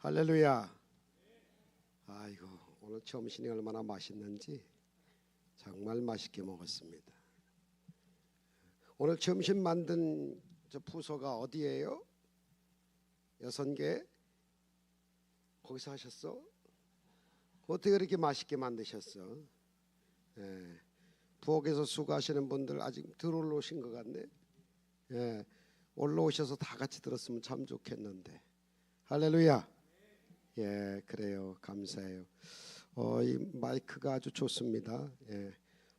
할렐루야. 아이고, 오늘 점심이 얼마나 맛있는지 정말 맛있게 먹었습니다. 오늘 점심 만든 저 부서가 어디예요? 6개? 거기서 하셨어? 어떻게 그렇게 맛있게 만드셨어? 부엌에서 수고하시는 분들 아직 덜 올라오신 것 같네. 올라오셔서 다 같이 들었으면 참 좋겠는데. 할렐루야. 예, 그래요. 감사해요. 이 마이크가 아주 좋습니다.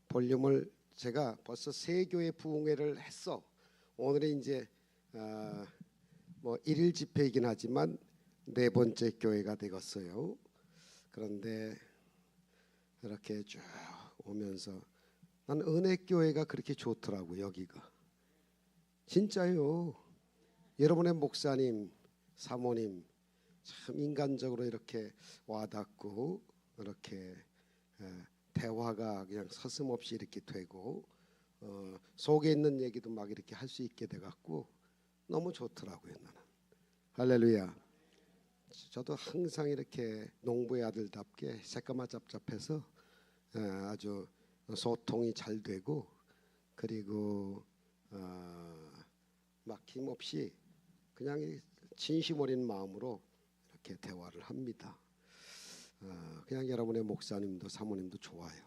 볼륨을 제가 벌써 3교회 부흥회를 했어. 오늘이 이제 뭐 1일 집회이긴 하지만 4번째 교회가 되었어요. 그런데 이렇게 쭉 오면서 난 은혜교회가 그렇게 좋더라고. 여기가 진짜요. 여러분의 목사님, 사모님 참 인간적으로 이렇게 와닿고 이렇게 대화가 그냥 서슴없이 이렇게 되고 속에 있는 얘기도 막 이렇게 할 수 있게 돼갖고 너무 좋더라고요. 나는 할렐루야. 저도 항상 이렇게 농부의 아들답게 새까마 짭짭해서 아주 소통이 잘 되고 그리고 막힘없이 그냥 진심 어린 마음으로 이렇게 대화를 합니다. 그냥 여러분의 목사님도 사모님도 좋아요.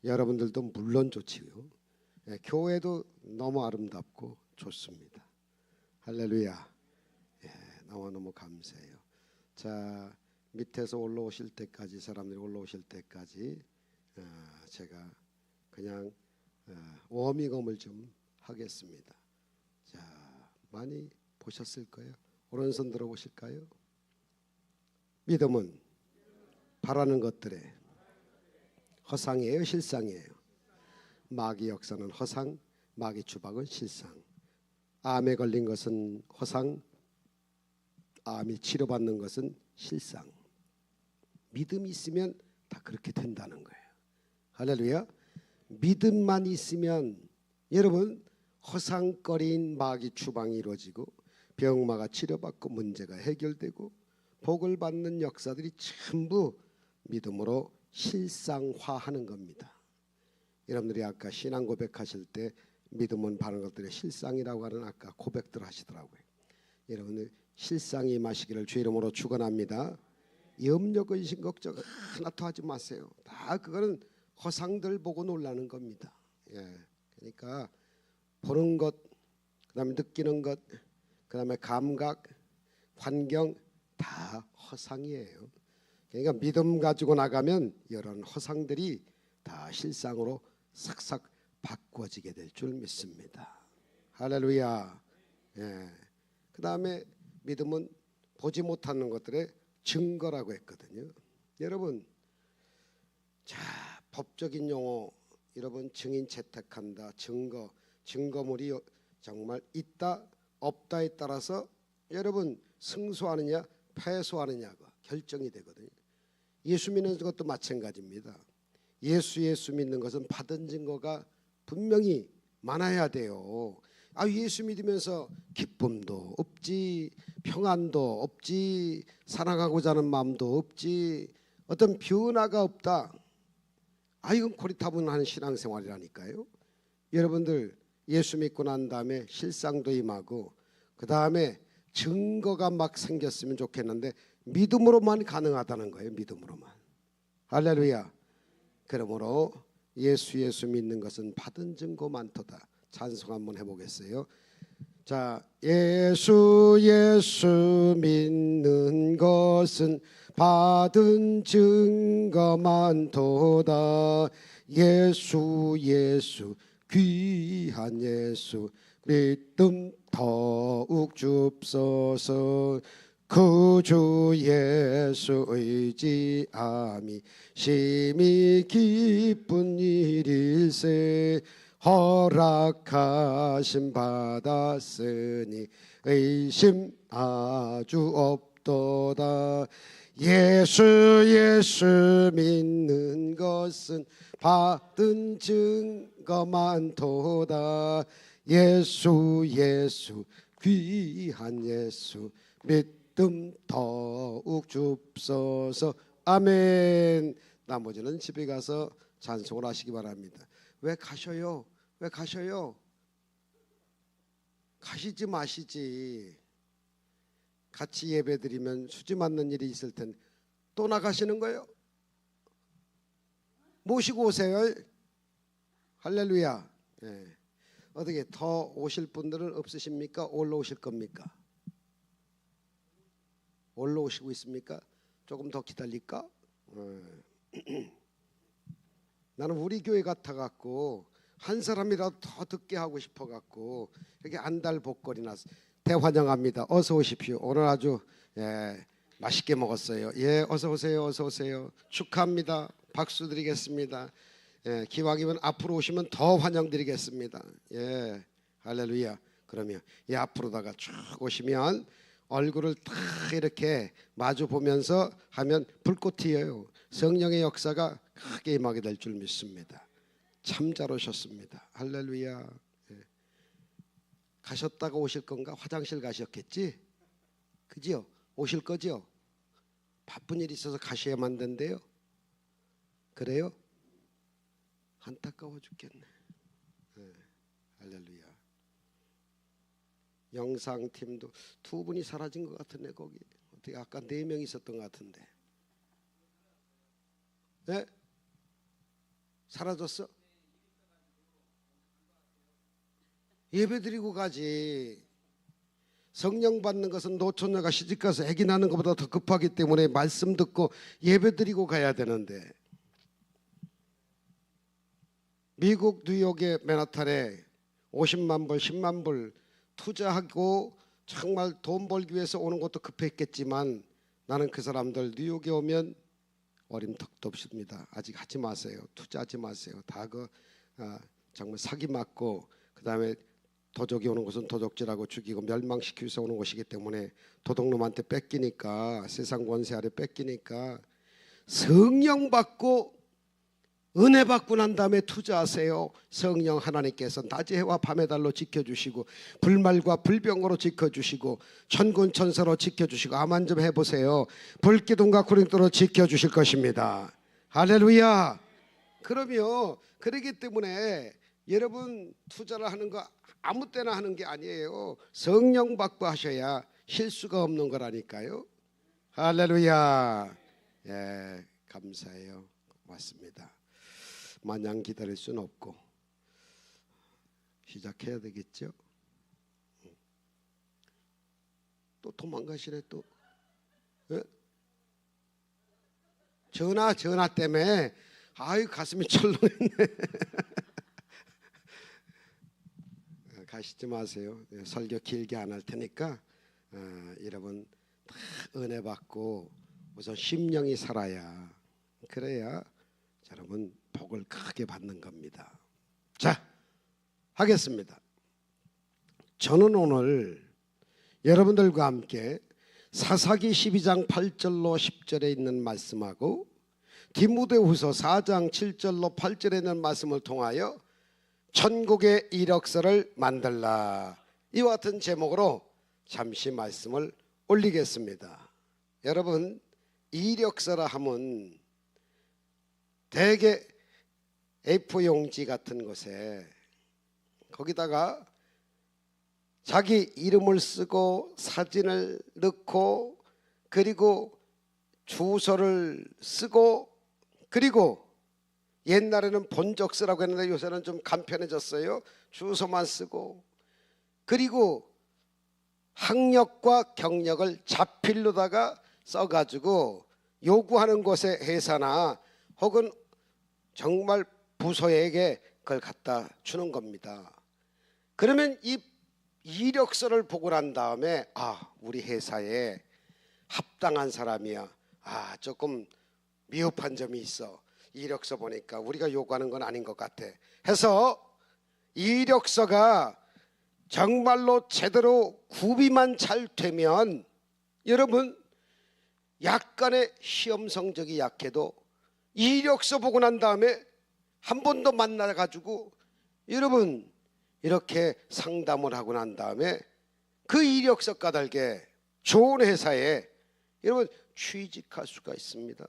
여러분들도 물론 좋지요. 교회도 너무 아름답고 좋습니다. 할렐루야. 너무너무 감사해요. 자, 밑에서 올라오실 때까지 사람들이 올라오실 때까지 제가 그냥 워밍업을 좀 하겠습니다. 자, 많이 보셨을 거예요. 오른손 들어보실까요? 믿음은 바라는 것들의 허상이에요, 실상이에요? 마귀 역사는 허상, 마귀 주박은 실상. 암에 걸린 것은 허상, 암이 치료받는 것은 실상. 믿음이 있으면 다 그렇게 된다는 거예요. 할렐루야. 믿음만 있으면 여러분 허상거리인 마귀 추방이 이루어지고 병마가 치료받고 문제가 해결되고 복을 받는 역사들이 전부 믿음으로 실상화하는 겁니다. 여러분들이 아까 신앙 고백하실 때 믿음은 바라는 것들의 실상이라고 하는 아까 고백들 하시더라고요. 여러분들 실상이 임하시기를 주 이름으로 축원합니다. 염려 근심 걱정 하나도 하지 마세요. 다 그거는 허상들 보고 놀라는 겁니다. 그러니까 보는 것, 그다음에 느끼는 것, 그다음에 감각, 환경 다 허상이에요. 그러니까 믿음 가지고 나가면 이런 허상들이 다 실상으로 싹싹 바꿔지게 될 줄 믿습니다. 할렐루야. 그다음에 믿음은 보지 못하는 것들의 증거라고 했거든요. 여러분, 자, 법적인 용어, 여러분 증인 채택한다, 증거물이 정말 있다 없다에 따라서 여러분 승소하느냐 패소하느냐가 결정이 되거든요. 예수 믿는 것도 마찬가지입니다. 예수 믿는 것은 받은 증거가 분명히 많아야 돼요. 예수 믿으면서 기쁨도 없지, 평안도 없지, 사랑하고자 하는 마음도 없지, 어떤 변화가 없다. 이건 고리타분한 신앙생활이라니까요. 여러분들 예수 믿고 난 다음에 실상도 임하고 그 다음에 증거가 막 생겼으면 좋겠는데 믿음으로만 가능하다는 거예요. 믿음으로만. 할렐루야. 그러므로 예수 믿는 것은 받은 증거 많도다. 찬송 한번 해보겠어요. 자, 예수 믿는 것은 받은 증거 많도다. 예수 귀한 예수 믿음 더욱 줍소서. 그 주 예수 의지함이 심히 기쁜 일일세. 허락하심 받았으니 의심 아주 없도다. 예수 믿는 것은 받은 증거 많도다. 예수 귀한 예수 믿음 뜸 더욱 줍소서. 아멘. 나머지는 집에 가서 찬송을 하시기 바랍니다. 왜 가셔요? 왜 가셔요? 가시지 마시지. 같이 예배드리면 수지 맞는 일이 있을 텐데 또 나가시는 거예요? 모시고 오세요. 할렐루야. 예. 어떻게 더 오실 분들은 없으십니까? 올라오실 겁니까? 올라오시고 있습니까? 조금 더 기다릴까? 나는 우리 교회 같아갖고 한 사람이라도 더 듣게 하고 싶어갖고 이렇게 안달 복걸이 나서 대환영합니다. 어서 오십시오. 오늘 아주 맛있게 먹었어요. 예, 어서 오세요. 어서 오세요. 축하합니다. 박수 드리겠습니다. 예, 기왕이면 앞으로 오시면 더 환영드리겠습니다. 예, 할렐루야. 그러면 이 앞으로다가 쭉 오시면 얼굴을 딱 이렇게 마주 보면서 하면 불꽃이에요. 성령의 역사가 크게 임하게 될 줄 믿습니다. 참 잘 오셨습니다. 할렐루야. 예. 가셨다가 오실 건가? 화장실 가셨겠지? 그지요? 오실 거지요? 바쁜 일이 있어서 가셔야만 된대요. 그래요? 안타까워 죽겠네. 네. 할렐루야. 영상팀도 두 분이 사라진 것 같은데 거기 어떻게 아까 4명 있었던 것 같은데. 네? 사라졌어? 예배드리고 가지. 성령 받는 것은 노처녀가 시집가서 아기 낳는 것보다 더 급하기 때문에 말씀 듣고 예배드리고 가야 되는데. 미국 뉴욕의 맨하탄에 50만 불 10만 불 투자하고 정말 돈 벌기 위해서 오는 것도 급했겠지만 나는 그 사람들 뉴욕에 오면 어림턱도 없습니다. 아직 하지 마세요. 투자하지 마세요. 다 정말 사기 맞고 그다음에 도적이 오는 것은 도적질하고 죽이고 멸망시키기 위해서 오는 것이기 때문에 도둑놈한테 뺏기니까 세상 권세 아래 뺏기니까 성령 받고 은혜 받고 난 다음에 투자하세요. 성령 하나님께서 낮의 해와 밤의 달로 지켜주시고 불말과 불병으로 지켜주시고 천군 천사로 지켜주시고 아만 좀 해보세요. 불기둥과 구름대로 지켜주실 것입니다. 할렐루야. 그러면 그러기 때문에 여러분 투자를 하는 거 아무 때나 하는 게 아니에요. 성령 받고 하셔야 실수가 없는 거라니까요. 할렐루야. 예, 감사해요. 고맙습니다. 마냥 기다릴 수는 없고 시작해야 되겠죠. 또 도망가시네 또. 예? 전화 때문에 아유 가슴이 철렁했네. 가시지 마세요. 설교 길게 안 할 테니까 여러분 다 은혜 받고 우선 심령이 살아야 그래야 여러분 복을 크게 받는 겁니다. 자, 하겠습니다. 저는 오늘 여러분들과 함께 사사기 12장 8절로 10절에 있는 말씀하고 디모데후서 4장 7절로 8절에 있는 말씀을 통하여 천국의 이력서를 만들라, 이와 같은 제목으로 잠시 말씀을 올리겠습니다. 여러분, 이력서라 하면 대개 A4 용지 같은 곳에 거기다가 자기 이름을 쓰고 사진을 넣고 그리고 주소를 쓰고 그리고 옛날에는 본적서라고 했는데 요새는 좀 간편해졌어요. 주소만 쓰고 그리고 학력과 경력을 자필로다가 써가지고 요구하는 곳의 회사나 혹은 정말 부서에게 그걸 갖다 주는 겁니다. 그러면 이 이력서를 보고 난 다음에 우리 회사에 합당한 사람이야. 조금 미흡한 점이 있어. 이력서 보니까 우리가 요구하는 건 아닌 것 같아 해서 이력서가 정말로 제대로 구비만 잘 되면 여러분 약간의 시험 성적이 약해도 이력서 보고 난 다음에 한 번 더 만나가지고 여러분 이렇게 상담을 하고 난 다음에 그 이력서 까닭에 좋은 회사에 여러분 취직할 수가 있습니다.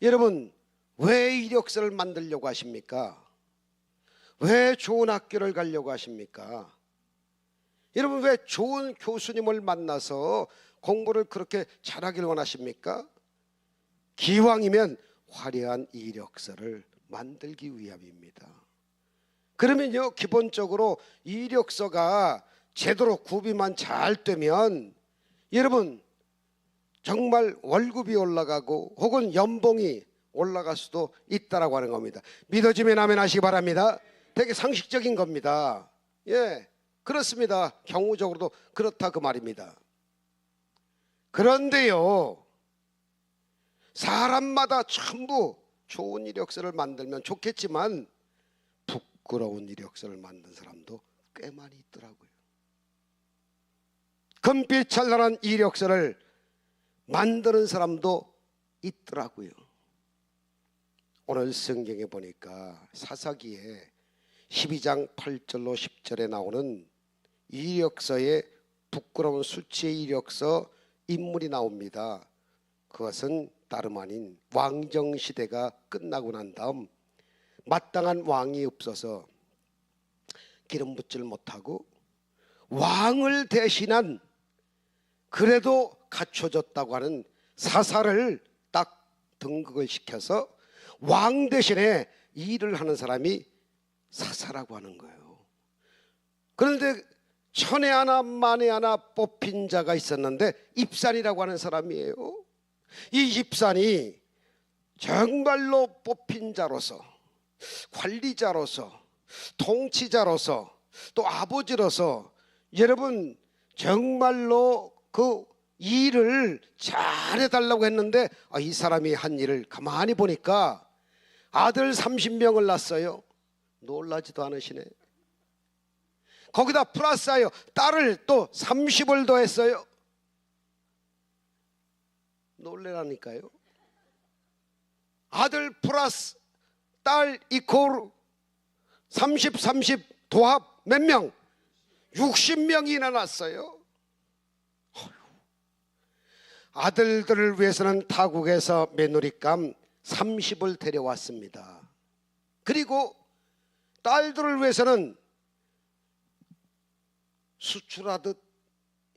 여러분 왜 이력서를 만들려고 하십니까? 왜 좋은 학교를 가려고 하십니까? 여러분 왜 좋은 교수님을 만나서 공부를 그렇게 잘하길 원하십니까? 기왕이면 화려한 이력서를 만들기 위함입니다. 그러면요, 기본적으로 이력서가 제대로 구비만 잘 되면 여러분 정말 월급이 올라가고 혹은 연봉이 올라갈 수도 있다라고 하는 겁니다. 믿어지면 아멘 하시기 바랍니다. 되게 상식적인 겁니다. 예, 그렇습니다. 경우적으로도 그렇다 그 말입니다. 그런데요, 사람마다 전부 좋은 이력서를 만들면 좋겠지만 부끄러운 이력서를 만든 사람도 꽤 많이 있더라고요. 금빛 찬란한 이력서를 만드는 사람도 있더라고요. 오늘 성경에 보니까 사사기에 12장 8절로 10절에 나오는 이력서에 부끄러운 수치의 이력서 인물이 나옵니다. 그것은 다름 아닌 왕정시대가 끝나고 난 다음 마땅한 왕이 없어서 기름 붓질 못하고 왕을 대신한 그래도 갖춰졌다고 하는 사사를 딱 등극을 시켜서 왕 대신에 일을 하는 사람이 사사라고 하는 거예요. 그런데 천에 하나 만에 하나 뽑힌 자가 있었는데 입산이라고 하는 사람이에요. 이 입산이 정말로 뽑힌 자로서 관리자로서 통치자로서 또 아버지로서 여러분 정말로 그 일을 잘해달라고 했는데 이 사람이 한 일을 가만히 보니까 아들 30명을 낳았어요. 놀라지도 않으시네. 거기다 플러스하여 딸을 또 30을 더했어요. 놀래라니까요. 아들 플러스 딸 이퀄 30, 30 도합 몇 명? 60명이나 낳았어요. 아들들을 위해서는 타국에서 며느리감 30을 데려왔습니다. 그리고 딸들을 위해서는 수출하듯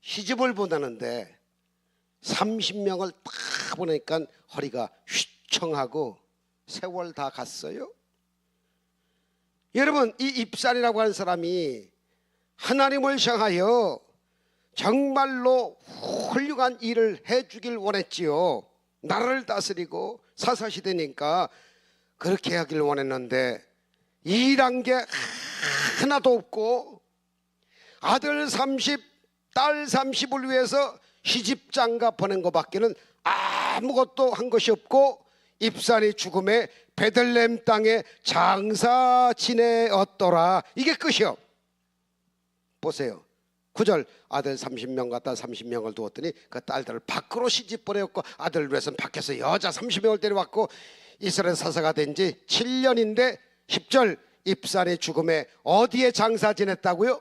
시집을 보내는데 30명을 딱 보내니까 허리가 휘청하고 세월 다 갔어요. 여러분 이 입산이라고 하는 사람이 하나님을 향하여 정말로 훌륭한 일을 해주길 원했지요. 나라를 다스리고 사사시대니까 그렇게 하길 원했는데 일한 게 하나도 없고 아들 30, 딸 30을 위해서 시집장가 보낸 것밖에는 아무것도 한 것이 없고 입산이 죽음에 베들레헴 땅에 장사 지내었더라. 이게 끝이요. 보세요. 9절 아들 30명과 딸 30명을 두었더니 그 딸들을 밖으로 시집 보내었고 아들을 위해서는 밖에서 여자 30명을 데려왔고 이스라엘 사사가 된 지 7년인데 10절 입산의 죽음에 어디에 장사 지냈다고요?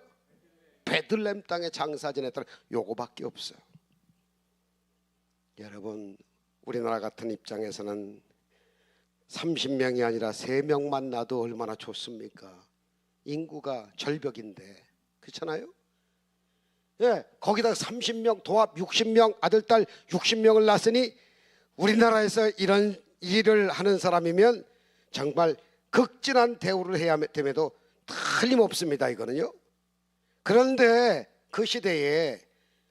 베들레헴 땅에 장사 지냈더라. 요거밖에 없어요. 여러분 우리나라 같은 입장에서는 30명이 아니라 3명만 나도 얼마나 좋습니까? 인구가 절벽인데 그렇잖아요? 예, 거기다 30명 도합 60명 아들 딸 60명을 낳았으니 우리나라에서 이런 일을 하는 사람이면 정말 극진한 대우를 해야 됨에도 틀림없습니다. 이거는요. 그런데 그 시대에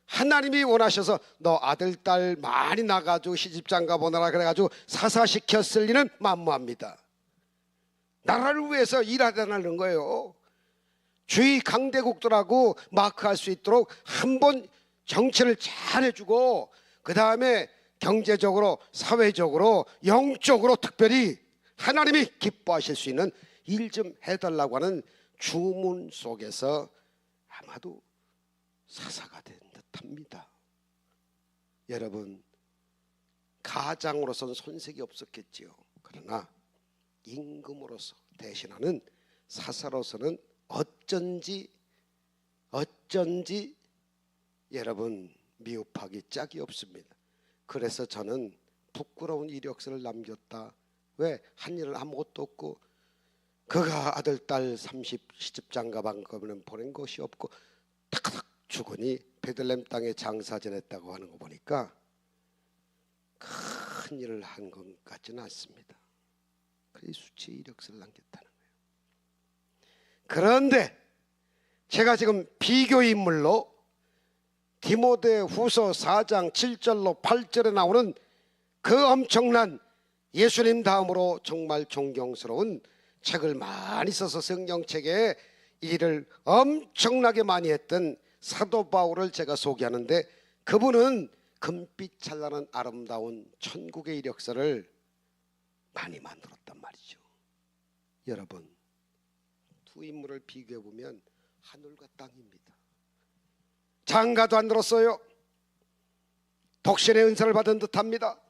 하나님이 원하셔서 너 아들 딸 많이 나가지고 시집장가 보내라 그래가지고 사사시켰을 리는 만무합니다. 나라를 위해서 일하자는 거예요. 주위 강대국들하고 마크할 수 있도록 한번 정치를 잘 해주고 그 다음에 경제적으로 사회적으로 영적으로 특별히 하나님이 기뻐하실 수 있는 일 좀 해달라고 하는 주문 속에서 아마도 사사가 된 듯합니다. 여러분 가장으로서는 손색이 없었겠지요. 그러나 임금으로서 대신하는 사사로서는 어쩐지 여러분 미흡하기 짝이 없습니다. 그래서 저는 부끄러운 이력서를 남겼다. 왜? 한 일은 아무것도 없고 그가 아들 딸 30 시집장가 방법은 보낸 것이 없고 탁탁 죽으니 베들레헴 땅에 장사 지냈다고 하는 거 보니까 큰 일을 한 것 같지는 않습니다. 그래 수치 이력서를 남겼다는 거예요. 그런데 제가 지금 비교 인물로 디모데 후서 4장 7절로 8절에 나오는 그 엄청난 예수님 다음으로 정말 존경스러운 책을 많이 써서 성경책에 일을 엄청나게 많이 했던 사도 바울을 제가 소개하는데, 그분은 금빛 찬란한 아름다운 천국의 이력서를 많이 만들었단 말이죠. 여러분, 두 인물을 비교해 보면 하늘과 땅입니다. 장가도 안 들었어요. 독신의 은사를 받은 듯합니다.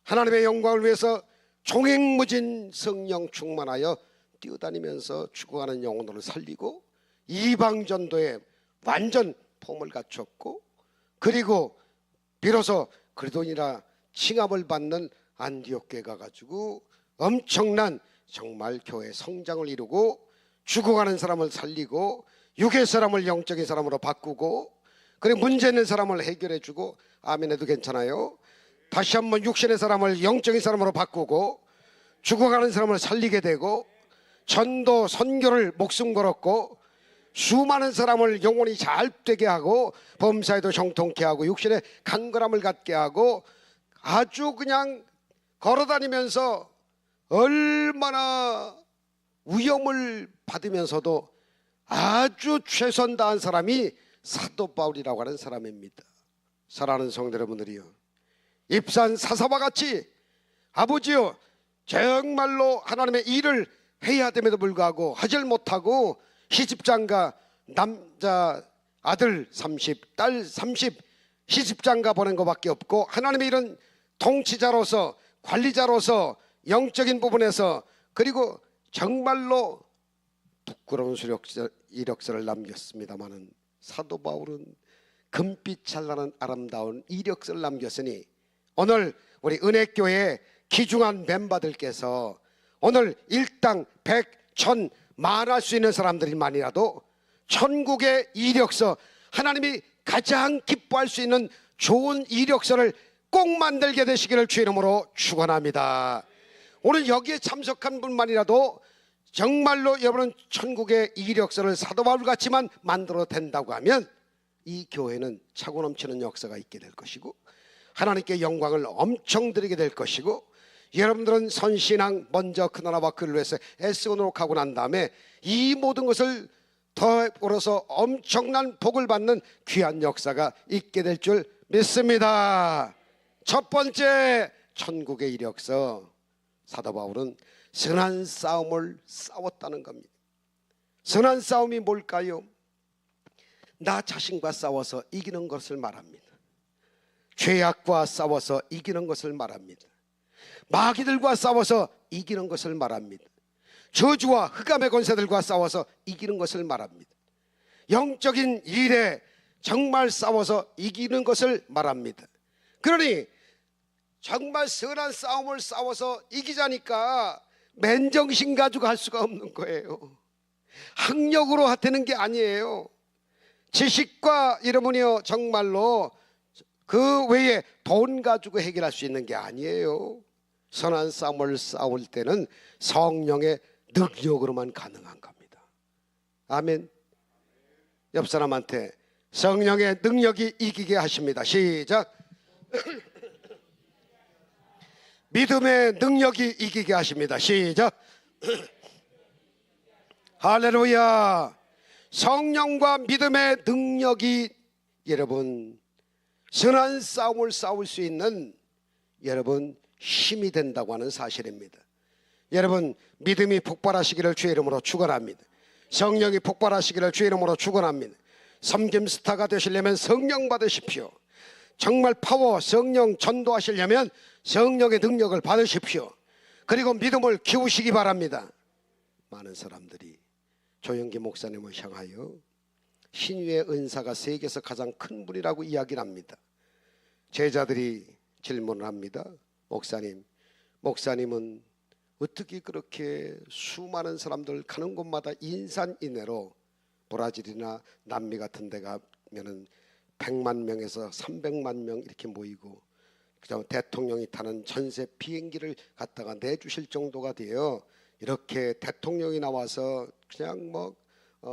하나님의 영광을 위해서 종횡무진 성령 충만하여 뛰어다니면서 죽어가는 영혼을 살리고 이방전도에 완전 폼을 갖췄고, 그리고 비로소 그리스도인이라 칭함을 받는 안디옥교회 가가지고 엄청난 정말 교회 성장을 이루고 죽어가는 사람을 살리고 육의 사람을 영적인 사람으로 바꾸고, 그리고 문제 있는 사람을 해결해주고, 아멘 해도 괜찮아요. 다시 한번 육신의 사람을 영적인 사람으로 바꾸고 죽어가는 사람을 살리게 되고, 전도 선교를 목숨 걸었고 수많은 사람을 영혼이 잘 되게 하고 범사에도 정통케 하고 육신의 강건함을 갖게 하고 아주 그냥 걸어다니면서 얼마나 위험을 받으면서도 아주 최선 다한 사람이 사도 바울이라고 하는 사람입니다. 사랑하는 성도 여러분들이요, 입산 사사와 같이 아버지요 정말로 하나님의 일을 해야 됨에도 불구하고 하질 못하고 시집장가 남자 아들 30 딸 30 시집장가 보낸 것밖에 없고 하나님의 일은 통치자로서 관리자로서 영적인 부분에서 그리고 정말로 부끄러운 이력서를 남겼습니다마는 사도 바울은 금빛 찬란한 아름다운 이력서를 남겼으니 오늘 우리 은혜교회 귀중한 멤버들께서 오늘 일당 100, 1000 말할 수 있는 사람들만이라도 천국의 이력서, 하나님이 가장 기뻐할 수 있는 좋은 이력서를 꼭 만들게 되시기를 주의 이름으로 축원합니다. 오늘 여기에 참석한 분만이라도 정말로 여러분은 천국의 이력서를 사도 바울같이만 만들어도 된다고 하면 이 교회는 차고 넘치는 역사가 있게 될 것이고 하나님께 영광을 엄청 드리게 될 것이고, 여러분들은 선신앙 먼저 그 나라와 그를 위해서 애쓰고 노력하고 난 다음에 이 모든 것을 더불어서 엄청난 복을 받는 귀한 역사가 있게 될 줄 믿습니다. 첫 번째 천국의 이력서, 사도 바울은 선한 싸움을 싸웠다는 겁니다. 선한 싸움이 뭘까요? 나 자신과 싸워서 이기는 것을 말합니다. 죄악과 싸워서 이기는 것을 말합니다. 마귀들과 싸워서 이기는 것을 말합니다. 저주와 흑암의 권세들과 싸워서 이기는 것을 말합니다. 영적인 일에 정말 싸워서 이기는 것을 말합니다. 그러니 정말 선한 싸움을 싸워서 이기자니까 맨정신 가지고 할 수가 없는 거예요. 학력으로 되는 게 아니에요. 지식과 여러분이요 정말로 그 외에 돈 가지고 해결할 수 있는 게 아니에요. 선한 싸움을 싸울 때는 성령의 능력으로만 가능한 겁니다. 아멘. 옆 사람한테 성령의 능력이 이기게 하십니다. 시작. 믿음의 능력이 이기게 하십니다. 시작. 할렐루야. 성령과 믿음의 능력이 여러분 선한 싸움을 싸울 수 있는 여러분 힘이 된다고 하는 사실입니다. 여러분 믿음이 폭발하시기를 주의 이름으로 축원합니다. 성령이 폭발하시기를 주의 이름으로 축원합니다. 섬김 스타가 되시려면 성령 받으십시오. 정말 파워 성령 전도하시려면 성령의 능력을 받으십시오. 그리고 믿음을 키우시기 바랍니다. 많은 사람들이 조영기 목사님을 향하여 신유의 은사가 세계에서 가장 큰 분이라고 이야기를 합니다. 제자들이 질문을 합니다. 목사님은 어떻게 그렇게 수많은 사람들 가는 곳마다 인산인해로 브라질이나 남미 같은 데 가면은 100만 명에서 300만 명 이렇게 모이고, 그다음에 대통령이 타는 전세 비행기를 갖다가 내주실 정도가 돼요. 이렇게 대통령이 나와서 그냥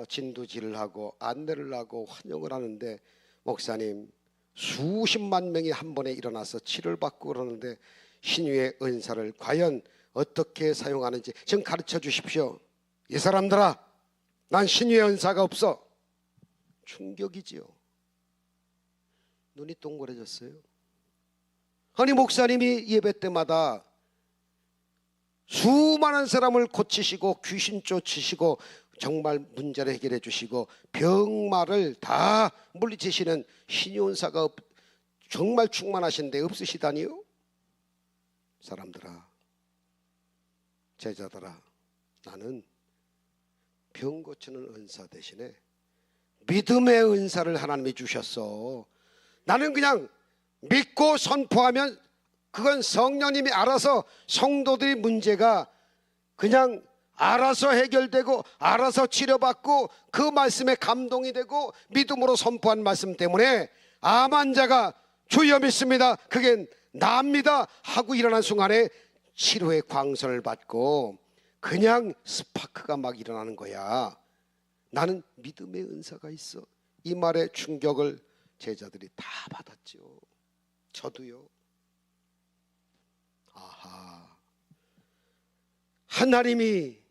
진두지를 하고 안내를 하고 환영을 하는데, 목사님 수십만 명이 한 번에 일어나서 치료를 받고 그러는데 신유의 은사를 과연 어떻게 사용하는지 좀 가르쳐 주십시오. 이 사람들아, 난 신유의 은사가 없어. 충격이지요. 눈이 동그래졌어요. 아니, 목사님이 예배 때마다 수많은 사람을 고치시고 귀신 쫓으시고 정말 문제를 해결해 주시고 병마를 다 물리치시는 신유의 은사가 정말 충만하신데 없으시다니요? 사람들아, 제자들아, 나는 병 고치는 은사 대신에 믿음의 은사를 하나님이 주셨어. 나는 그냥 믿고 선포하면 그건 성령님이 알아서, 성도들이 문제가 그냥 알아서 해결되고 알아서 치료받고 그 말씀에 감동이 되고 믿음으로 선포한 말씀 때문에 암 환자가 주여 믿습니다, 그게 납니다 하고 일어난 순간에 치료의 광선을 받고 그냥 스파크가 막 일어나는 거야. 나는 믿음의 은사가 있어. 이 말의 충격을 제자들이 다 받았죠. 저도요. 아하, 하나님이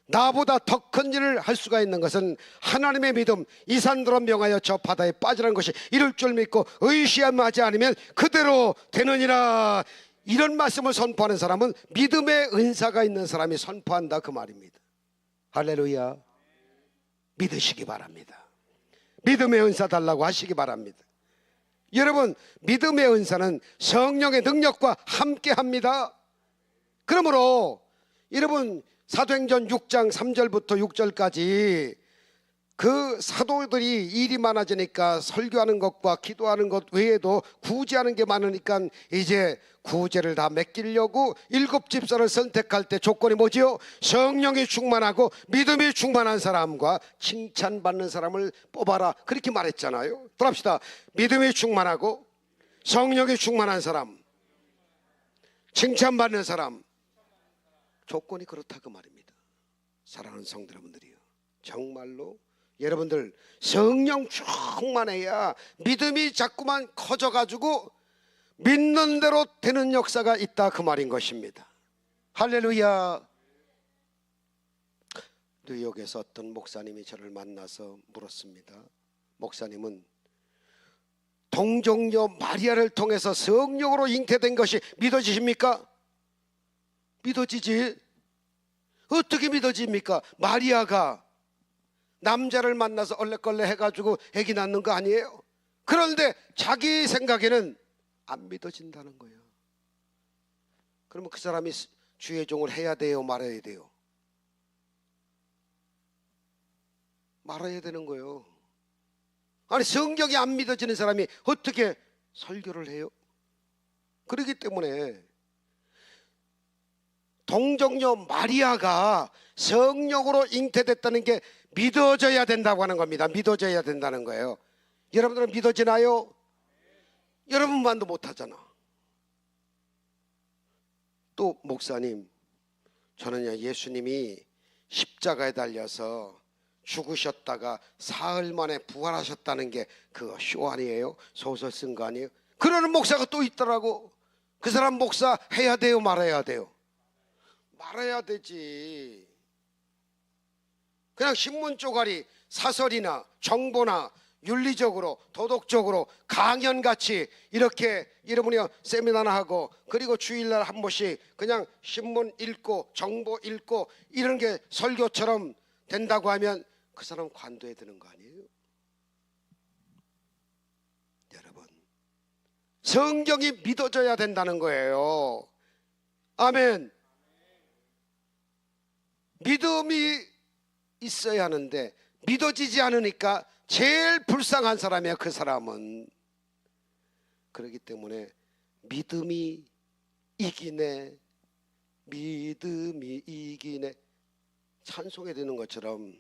나보다 더 큰 일을 할 수가 있는 것은 하나님의 믿음. 이 산들아 명하여 저 바다에 빠지라는 것이 이럴 줄 믿고 의심하지 않으면 그대로 되느니라. 이런 말씀을 선포하는 사람은 믿음의 은사가 있는 사람이 선포한다, 그 말입니다. 할렐루야. 믿으시기 바랍니다. 믿음의 은사 달라고 하시기 바랍니다. 여러분, 믿음의 은사는 성령의 능력과 함께합니다. 그러므로 여러분, 사도행전 6장 3절부터 6절까지 그 사도들이 일이 많아지니까 설교하는 것과 기도하는 것 외에도 구제하는 게 많으니까 이제 구제를 다 맡기려고 7집사를 선택할 때 조건이 뭐지요? 성령이 충만하고 믿음이 충만한 사람과 칭찬받는 사람을 뽑아라, 그렇게 말했잖아요. 들읍시다. 믿음이 충만하고 성령이 충만한 사람, 칭찬받는 사람, 조건이 그렇다, 그 말입니다. 사랑하는 성도 여러분들이요, 정말로 여러분들 성령 충만해야 믿음이 자꾸만 커져가지고 믿는 대로 되는 역사가 있다, 그 말인 것입니다. 할렐루야. 뉴욕에서 어떤 목사님이 저를 만나서 물었습니다. 목사님은 동정녀 마리아를 통해서 성령으로 잉태된 것이 믿어지십니까? 믿어지지. 어떻게 믿어집니까? 마리아가 남자를 만나서 얼레걸레 해가지고 애기 낳는 거 아니에요? 그런데 자기 생각에는 안 믿어진다는 거예요. 그러면 그 사람이 주의 종을 해야 돼요, 말아야 돼요? 말아야 되는 거예요. 아니, 성경이 안 믿어지는 사람이 어떻게 설교를 해요? 그렇기 때문에 동정녀 마리아가 성령으로 잉태됐다는 게 믿어져야 된다고 하는 겁니다. 믿어져야 된다는 거예요. 여러분들은 믿어지나요? 여러분만도 못하잖아. 또 목사님, 저는요, 예수님이 십자가에 달려서 죽으셨다가 사흘 만에 부활하셨다는 게 그거 쇼 아니에요? 소설 쓴 거 아니에요? 그러는 목사가 또 있더라고. 그 사람 목사 해야 돼요, 말아야 돼요? 말아야 되지. 그냥 신문 쪼가리 사설이나 정보나 윤리적으로 도덕적으로 강연같이 이렇게 여러분이 세미나나 하고, 그리고 주일날 한 번씩 그냥 신문 읽고 정보 읽고 이런 게 설교처럼 된다고 하면 그 사람 관둬야 되는 거 아니에요? 여러분, 성경이 믿어져야 된다는 거예요. 아멘. 믿음이 있어야 하는데 믿어지지 않으니까 제일 불쌍한 사람이야. 그 사람은. 그렇기 때문에 믿음이 이기네, 믿음이 이기네, 찬송해 되는 것처럼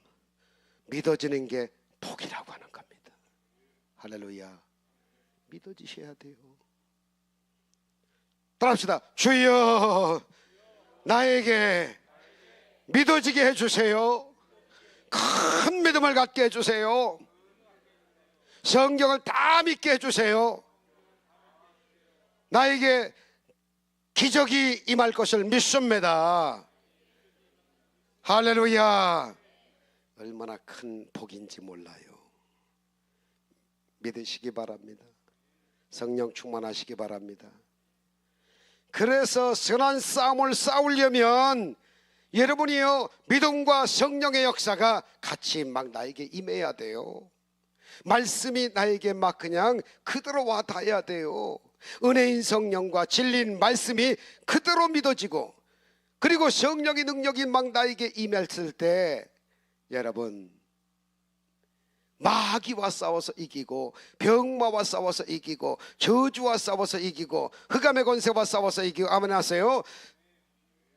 믿어지는 게 복이라고 하는 겁니다. 할렐루야. 믿어지셔야 돼요. 따라합시다. 주여 나에게 믿어지게 해주세요. 큰 믿음을 갖게 해주세요. 성경을 다 믿게 해주세요. 나에게 기적이 임할 것을 믿습니다. 할렐루야. 얼마나 큰 복인지 몰라요. 믿으시기 바랍니다. 성령 충만하시기 바랍니다. 그래서 선한 싸움을 싸우려면 여러분이요, 믿음과 성령의 역사가 같이 막 나에게 임해야 돼요. 말씀이 나에게 막 그냥 그대로 와 닿아야 돼요. 은혜인 성령과 진리인 말씀이 그대로 믿어지고, 그리고 성령의 능력이 막 나에게 임했을 때 여러분, 마귀와 싸워서 이기고, 병마와 싸워서 이기고, 저주와 싸워서 이기고, 흑암의 권세와 싸워서 이기고, 아멘 하세요.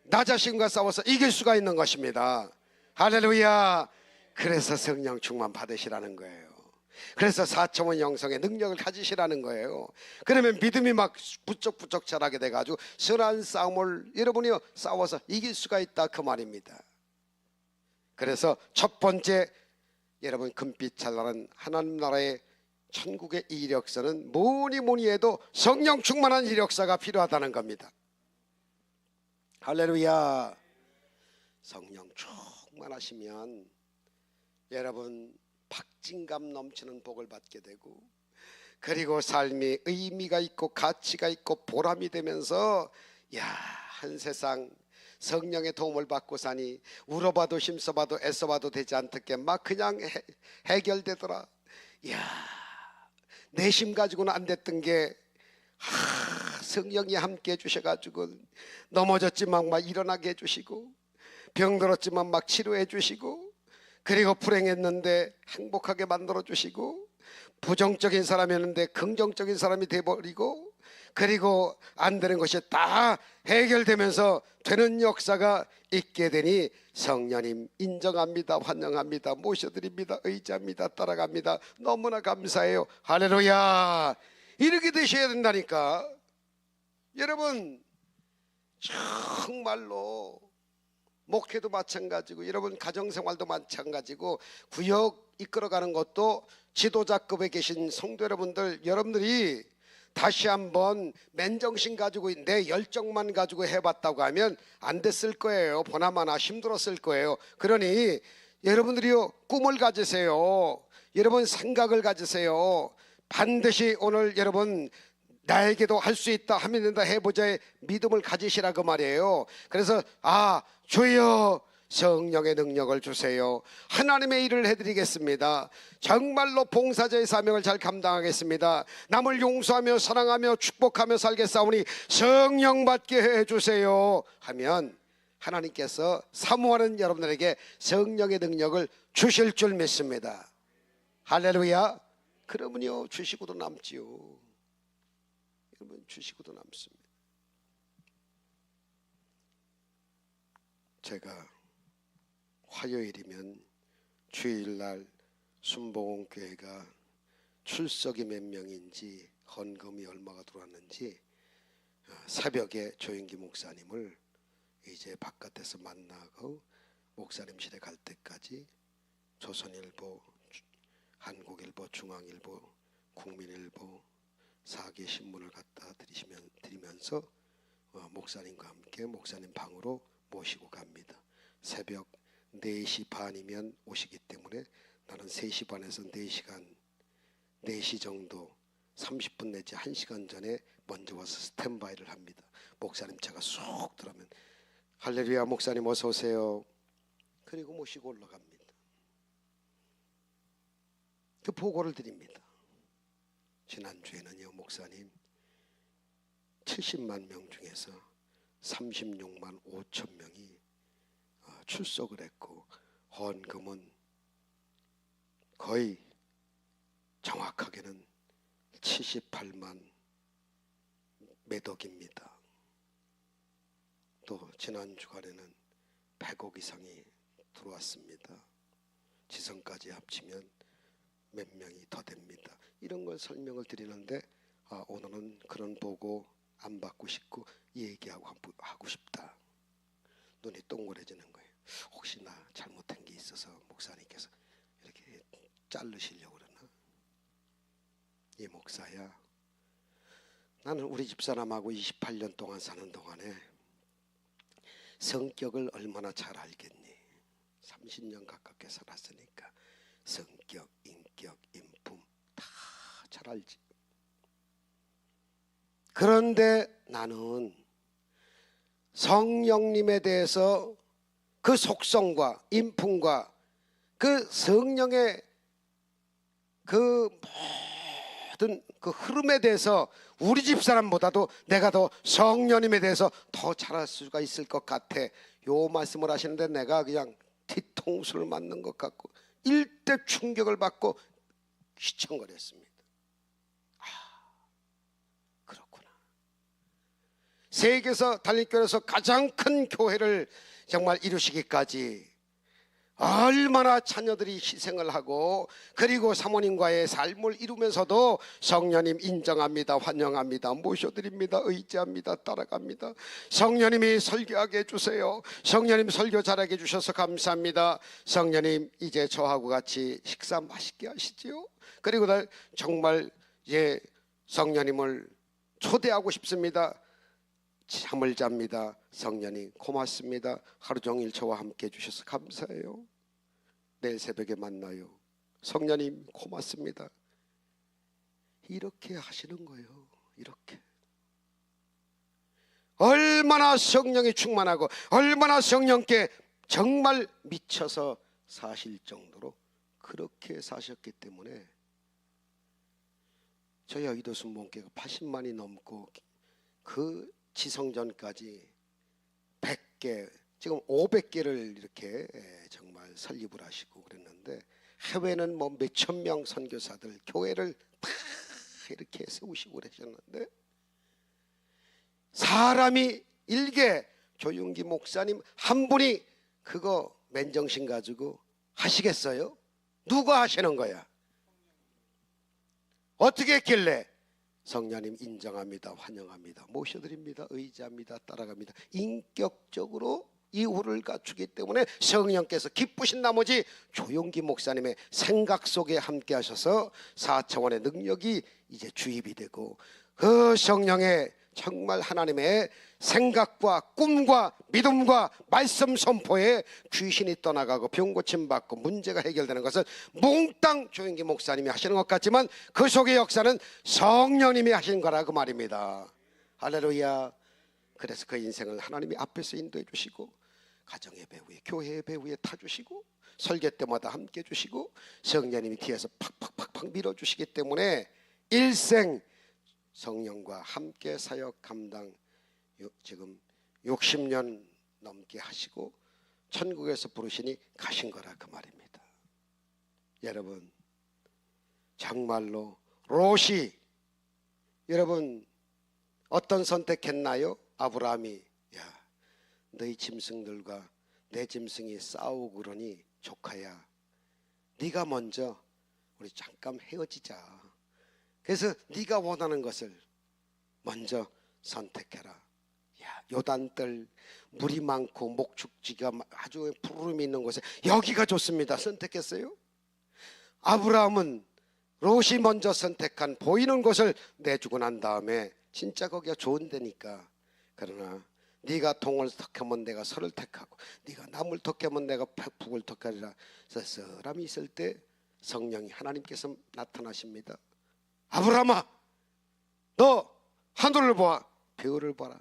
나 자신과 싸워서 이길 수가 있는 것입니다. 할렐루야. 그래서 성령 충만 받으시라는 거예요. 그래서 4차원 영성의 능력을 가지시라는 거예요. 그러면 믿음이 막 부쩍부쩍 자라게 돼가지고 선한 싸움을 여러분이 싸워서 이길 수가 있다, 그 말입니다. 그래서 첫 번째, 여러분 금빛 찬란한 하나님 나라의 천국의 이력서는 뭐니 해도 성령 충만한 이력서가 필요하다는 겁니다. 할렐루야. 성령 충만하시면 여러분 박진감 넘치는 복을 받게 되고, 그리고 삶이 의미가 있고 가치가 있고 보람이 되면서, 야, 한 세상 성령의 도움을 받고 사니 울어봐도 힘써봐도 애써봐도 되지 않듯게 막 그냥 해결되더라. 야, 내심 가지고는 안 됐던 게 성령이 함께 해주셔가지고 넘어졌지만 막 일어나게 해주시고, 병들었지만 막 치료해 주시고, 그리고 불행했는데 행복하게 만들어 주시고, 부정적인 사람이었는데 긍정적인 사람이 돼버리고, 그리고 안 되는 것이 다 해결되면서 되는 역사가 있게 되니 성령님 인정합니다, 환영합니다, 모셔드립니다, 의지합니다, 따라갑니다. 너무나 감사해요. 할렐루야. 이렇게 되셔야 된다니까. 여러분 정말로 목회도 마찬가지고, 여러분 가정생활도 마찬가지고, 구역 이끌어가는 것도 지도자급에 계신 성도 여러분들, 여러분들이 다시 한번 맨정신 가지고 내 열정만 가지고 해봤다고 하면 안 됐을 거예요. 보나마나 힘들었을 거예요. 그러니 여러분들이요, 꿈을 가지세요. 여러분 생각을 가지세요. 반드시 오늘 여러분 나에게도 할 수 있다, 하면 된다, 해보자의 믿음을 가지시라, 그 말이에요. 그래서 주여 성령의 능력을 주세요. 하나님의 일을 해드리겠습니다. 정말로 봉사자의 사명을 잘 감당하겠습니다. 남을 용서하며 사랑하며 축복하며 살겠사오니 성령 받게 해주세요 하면 하나님께서 사모하는 여러분들에게 성령의 능력을 주실 줄 믿습니다. 할렐루야. 그러면요 주시고도 남지요. 여러분 주시고도 남습니다. 제가 화요일이면 주일날 순복음교회가 출석이 몇 명인지, 헌금이 얼마가 들어왔는지 새벽에 조영기 목사님을 이제 바깥에서 만나고 목사님실에 갈 때까지 조선일보, 한국일보, 중앙일보, 국민일보 4개 신문을 갖다 드리면서 목사님과 함께 목사님 방으로 모시고 갑니다. 새벽 4시 반이면 오시기 때문에 나는 3시 반에서 4시 정도 30분 내지 1시간 전에 먼저 와서 스탠바이를 합니다. 목사님 차가 쏙 들어오면 할렐루야 목사님 어서 오세요. 그리고 모시고 올라갑니다. 그 보고를 드립니다. 지난주에는요 목사님 70만 명 중에서 36만 5천 명이 출석을 했고 헌금은 거의 정확하게는 78만 매덕입니다. 또 지난 주간에는 100억 이상이 들어왔습니다. 지성까지 합치면 몇 명이 더 됩니다. 이런 걸 설명을 드리는데 오늘은 그런 보고 안 받고 싶고 얘기하고 하고 싶다. 눈이 동그래지는 거예요. 혹시 나 잘못한 게 있어서 목사님께서 이렇게 자르시려고 그러나? 이 목사야, 나는 우리 집사람하고 28년 동안 사는 동안에 성격을 얼마나 잘 알겠니? 30년 가깝게 살았으니까 성격, 인격, 인품 다 잘 알지. 그런데 나는 성령님에 대해서 그 속성과 인품과 그 성령의 그 모든 그 흐름에 대해서 우리 집사람보다도 내가 더 성령님에 대해서 더 잘할 수가 있을 것 같아. 요 말씀을 하시는데 내가 그냥 뒤통수를 맞는 것 같고 일대 충격을 받고 휘청거렸습니다. 그렇구나. 세계에서 단일교회에서 가장 큰 교회를 정말 이루시기까지 얼마나 자녀들이 희생을 하고 그리고 사모님과의 삶을 이루면서도 성령님 인정합니다, 환영합니다, 모셔드립니다, 의지합니다, 따라갑니다. 성령님이 설교하게 해주세요. 성령님 설교 잘하게 해주셔서 감사합니다. 성령님 이제 저하고 같이 식사 맛있게 하시지요. 그리고 정말 성령님을 초대하고 싶습니다. 잠을 잡니다. 성령님 고맙습니다. 하루 종일 저와 함께 해주셔서 감사해요. 내일 새벽에 만나요. 성령님 고맙습니다. 이렇게 하시는 거예요. 이렇게 얼마나 성령이 충만하고 얼마나 성령께 정말 미쳐서 사실 정도로 그렇게 사셨기 때문에 저희 여의도 순복음교회가 80만이 넘고 그 지성전까지 100개 지금 500개를 이렇게 정말 설립을 하시고 그랬는데 해외는 뭐 몇천 명 선교사들 교회를 다 이렇게 세우시고 그러셨는데 사람이 일개 조윤기 목사님 한 분이 그거 맨정신 가지고 하시겠어요? 누가 하시는 거야? 어떻게 했길래? 성령님 인정합니다, 환영합니다, 모셔드립니다, 의지합니다, 따라갑니다. 인격적으로 이후를 갖추기 때문에 성령께서 기쁘신 나머지 조용기 목사님의 생각 속에 함께 하셔서 4차원의 능력이 이제 주입이 되고 그 성령의 정말 하나님의 생각과 꿈과 믿음과 말씀 선포에 귀신이 떠나가고 병 고침 받고 문제가 해결되는 것은 몽땅 조용기 목사님이 하시는 것 같지만 그 속의 역사는 성령님이 하신 거라고 말입니다. 할렐루야. 그래서 그 인생을 하나님이 앞에서 인도해 주시고 가정의 배후에 교회의 배후에 타주시고 설교 때마다 함께 해주시고 성령님이 뒤에서 팍팍팍팍 밀어주시기 때문에 일생 성령과 함께 사역 감당 지금 60년 넘게 하시고 천국에서 부르시니 가신 거라 그 말입니다. 여러분 정말로 롯이 여러분 어떤 선택했나요? 아브라함이 야 너희 짐승들과 내 짐승이 싸우고 그러니 조카야 네가 먼저 우리 잠깐 헤어지자. 그래서 네가 원하는 것을 먼저 선택해라. 야, 요단들 물이 많고 목축지가 아주 푸르름이 있는 곳에 여기가 좋습니다. 선택했어요. 아브라함은 롯이 먼저 선택한 보이는 곳을 내주고 난 다음에 진짜 거기가 좋은 데니까 그러나 네가 동을 택하면 내가 서를 택하고 네가 남을 택하면 내가 북을 택하리라. 사람이 있을 때 성령이 하나님께서 나타나십니다. 아브라함아 너 하늘을 봐 별을 봐라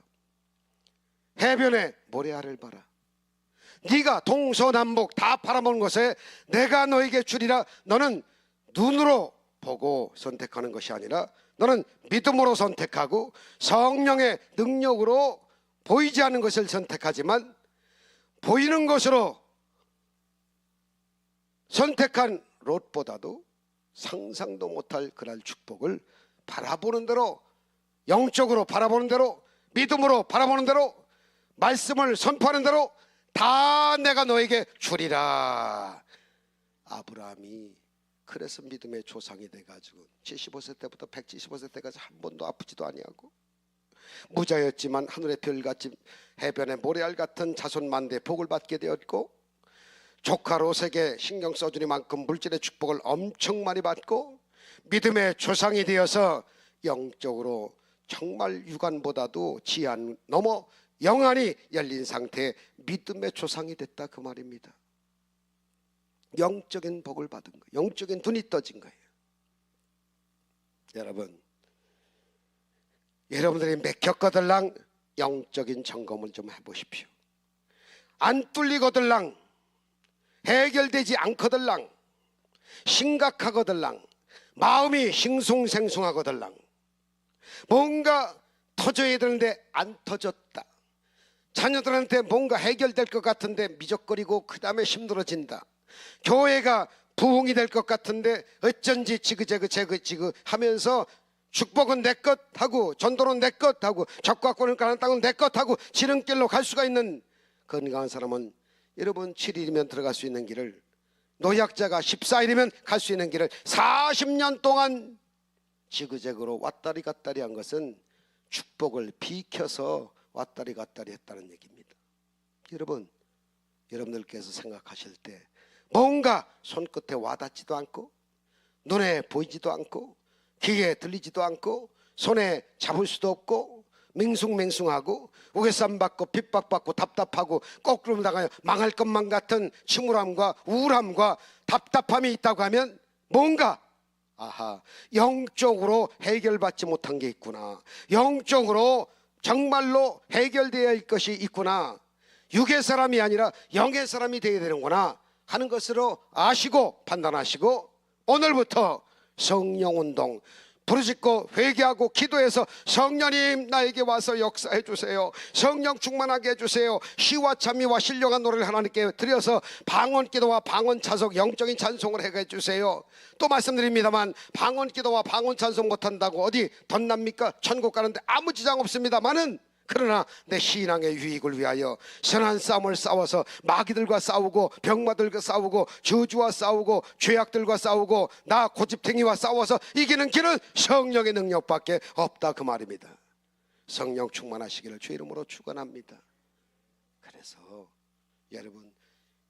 해변에 모래알을 봐라 네가 동서남북 다 바라보는 곳에 내가 너에게 주리라. 너는 눈으로 보고 선택하는 것이 아니라 너는 믿음으로 선택하고 성령의 능력으로 보이지 않는 것을 선택하지만 보이는 것으로 선택한 롯보다도 상상도 못할 그날 축복을 바라보는 대로, 영적으로 바라보는 대로, 믿음으로 바라보는 대로, 말씀을 선포하는 대로 다 내가 너에게 주리라. 아브라함이 그래서 믿음의 조상이 돼가지고 75세 때부터 175세 때까지 한 번도 아프지도 아니하고 무자였지만 하늘의 별같이 해변의 모래알 같은 자손만대 복을 받게 되었고, 조카 롯에게 신경 써주니만큼 물질의 축복을 엄청 많이 받고, 믿음의 조상이 되어서 영적으로 정말 육안보다도 지안 넘어 영안이 열린 상태의 믿음의 조상이 됐다, 그 말입니다. 영적인 복을 받은 거예요. 영적인 눈이 떠진 거예요. 여러분들이 맥혔거들랑 영적인 점검을 좀 해보십시오. 안 뚫리거들랑, 해결되지 않거들랑, 심각하거들랑, 마음이 싱숭생숭하거들랑, 뭔가 터져야 되는데 안 터졌다, 자녀들한테 뭔가 해결될 것 같은데 미적거리고 그 다음에 힘들어진다, 교회가 부흥이 될 것 같은데 어쩐지 지그재그 하면서 축복은 내 것 하고 전도는 내 것 하고 적과권을 가는 땅은 내 것 하고 지름길로 갈 수가 있는 건강한 사람은 여러분 7일이면 들어갈 수 있는 길을, 노약자가 14일이면 갈 수 있는 길을 40년 동안 지그재그로 왔다리 갔다리 한 것은 축복을 비켜서 왔다리 갔다리 했다는 얘기입니다. 여러분들께서 생각하실 때 뭔가 손끝에 와닿지도 않고 눈에 보이지도 않고 귀에 들리지도 않고 손에 잡을 수도 없고 맹숭맹숭하고 우겨쌈 받고 핍박받고 답답하고 거꾸로 나가요 망할 것만 같은 침울함과 우울함과 답답함이 있다고 하면 뭔가 영적으로 해결받지 못한 게 있구나, 영적으로 정말로 해결되어야 할 것이 있구나, 육의 사람이 아니라 영의 사람이 되어야 되는구나 하는 것으로 아시고 판단하시고, 오늘부터 성령운동 부르짖고 회개하고 기도해서 성령님 나에게 와서 역사해 주세요, 성령 충만하게 해주세요, 시와 찬미와 신령한 노래를 하나님께 드려서 방언기도와 방언찬송 영적인 찬송을 하게 해주세요. 또 말씀드립니다만 방언기도와 방언찬송 못한다고 어디 덧납니까? 천국 가는데 아무 지장 없습니다만은, 그러나 내 신앙의 유익을 위하여 선한 싸움을 싸워서 마귀들과 싸우고 병마들과 싸우고 저주와 싸우고 죄악들과 싸우고 나 고집탱이와 싸워서 이기는 길은 성령의 능력밖에 없다, 그 말입니다. 성령 충만하시기를 주 이름으로 축원합니다. 그래서 여러분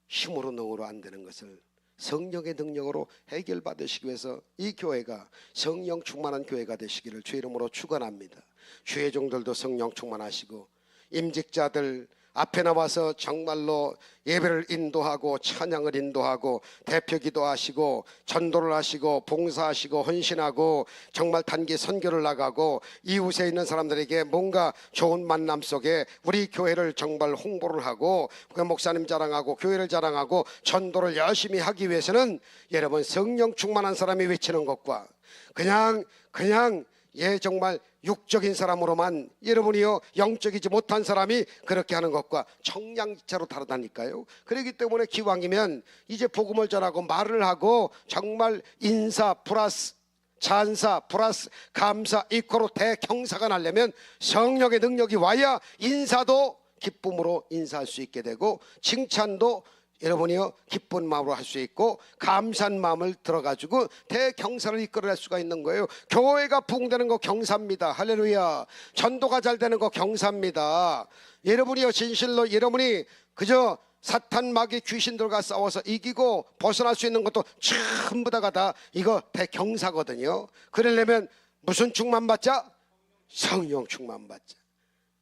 힘으로 능으로 안 되는 것을 성령의 능력으로 해결받으시기 위해서 이 교회가 성령 충만한 교회가 되시기를 주 이름으로 축원합니다. 주의 종들도 성령 충만하시고 임직자들 앞에 나와서 정말로 예배를 인도하고 찬양을 인도하고 대표 기도하시고 전도를 하시고 봉사하시고 헌신하고 정말 단기 선교를 나가고 이웃에 있는 사람들에게 뭔가 좋은 만남 속에 우리 교회를 정말 홍보를 하고 그 목사님 자랑하고 교회를 자랑하고 전도를 열심히 하기 위해서는 여러분 성령 충만한 사람이 외치는 것과 그냥 정말 육적인 사람으로만 여러분이요 영적이지 못한 사람이 그렇게 하는 것과 청량차로 다르다니까요. 그렇기 때문에 기왕이면 이제 복음을 전하고 말을 하고 정말 인사 플러스 찬사 플러스 감사 이코로 대경사가 나려면 성령의 능력이 와야 인사도 기쁨으로 인사할 수 있게 되고 칭찬도 여러분이요 기쁜 마음으로 할 수 있고 감사한 마음을 들어가지고 대경사를 이끌어낼 수가 있는 거예요. 교회가 부흥되는 거 경사입니다. 할렐루야. 전도가 잘 되는 거 경사입니다. 여러분이요 진실로 여러분이 그저 사탄 마귀 귀신들과 싸워서 이기고 벗어날 수 있는 것도 전부 다가 다 이거 대경사거든요. 그러려면 무슨 충만 받자? 성령 충만 받자.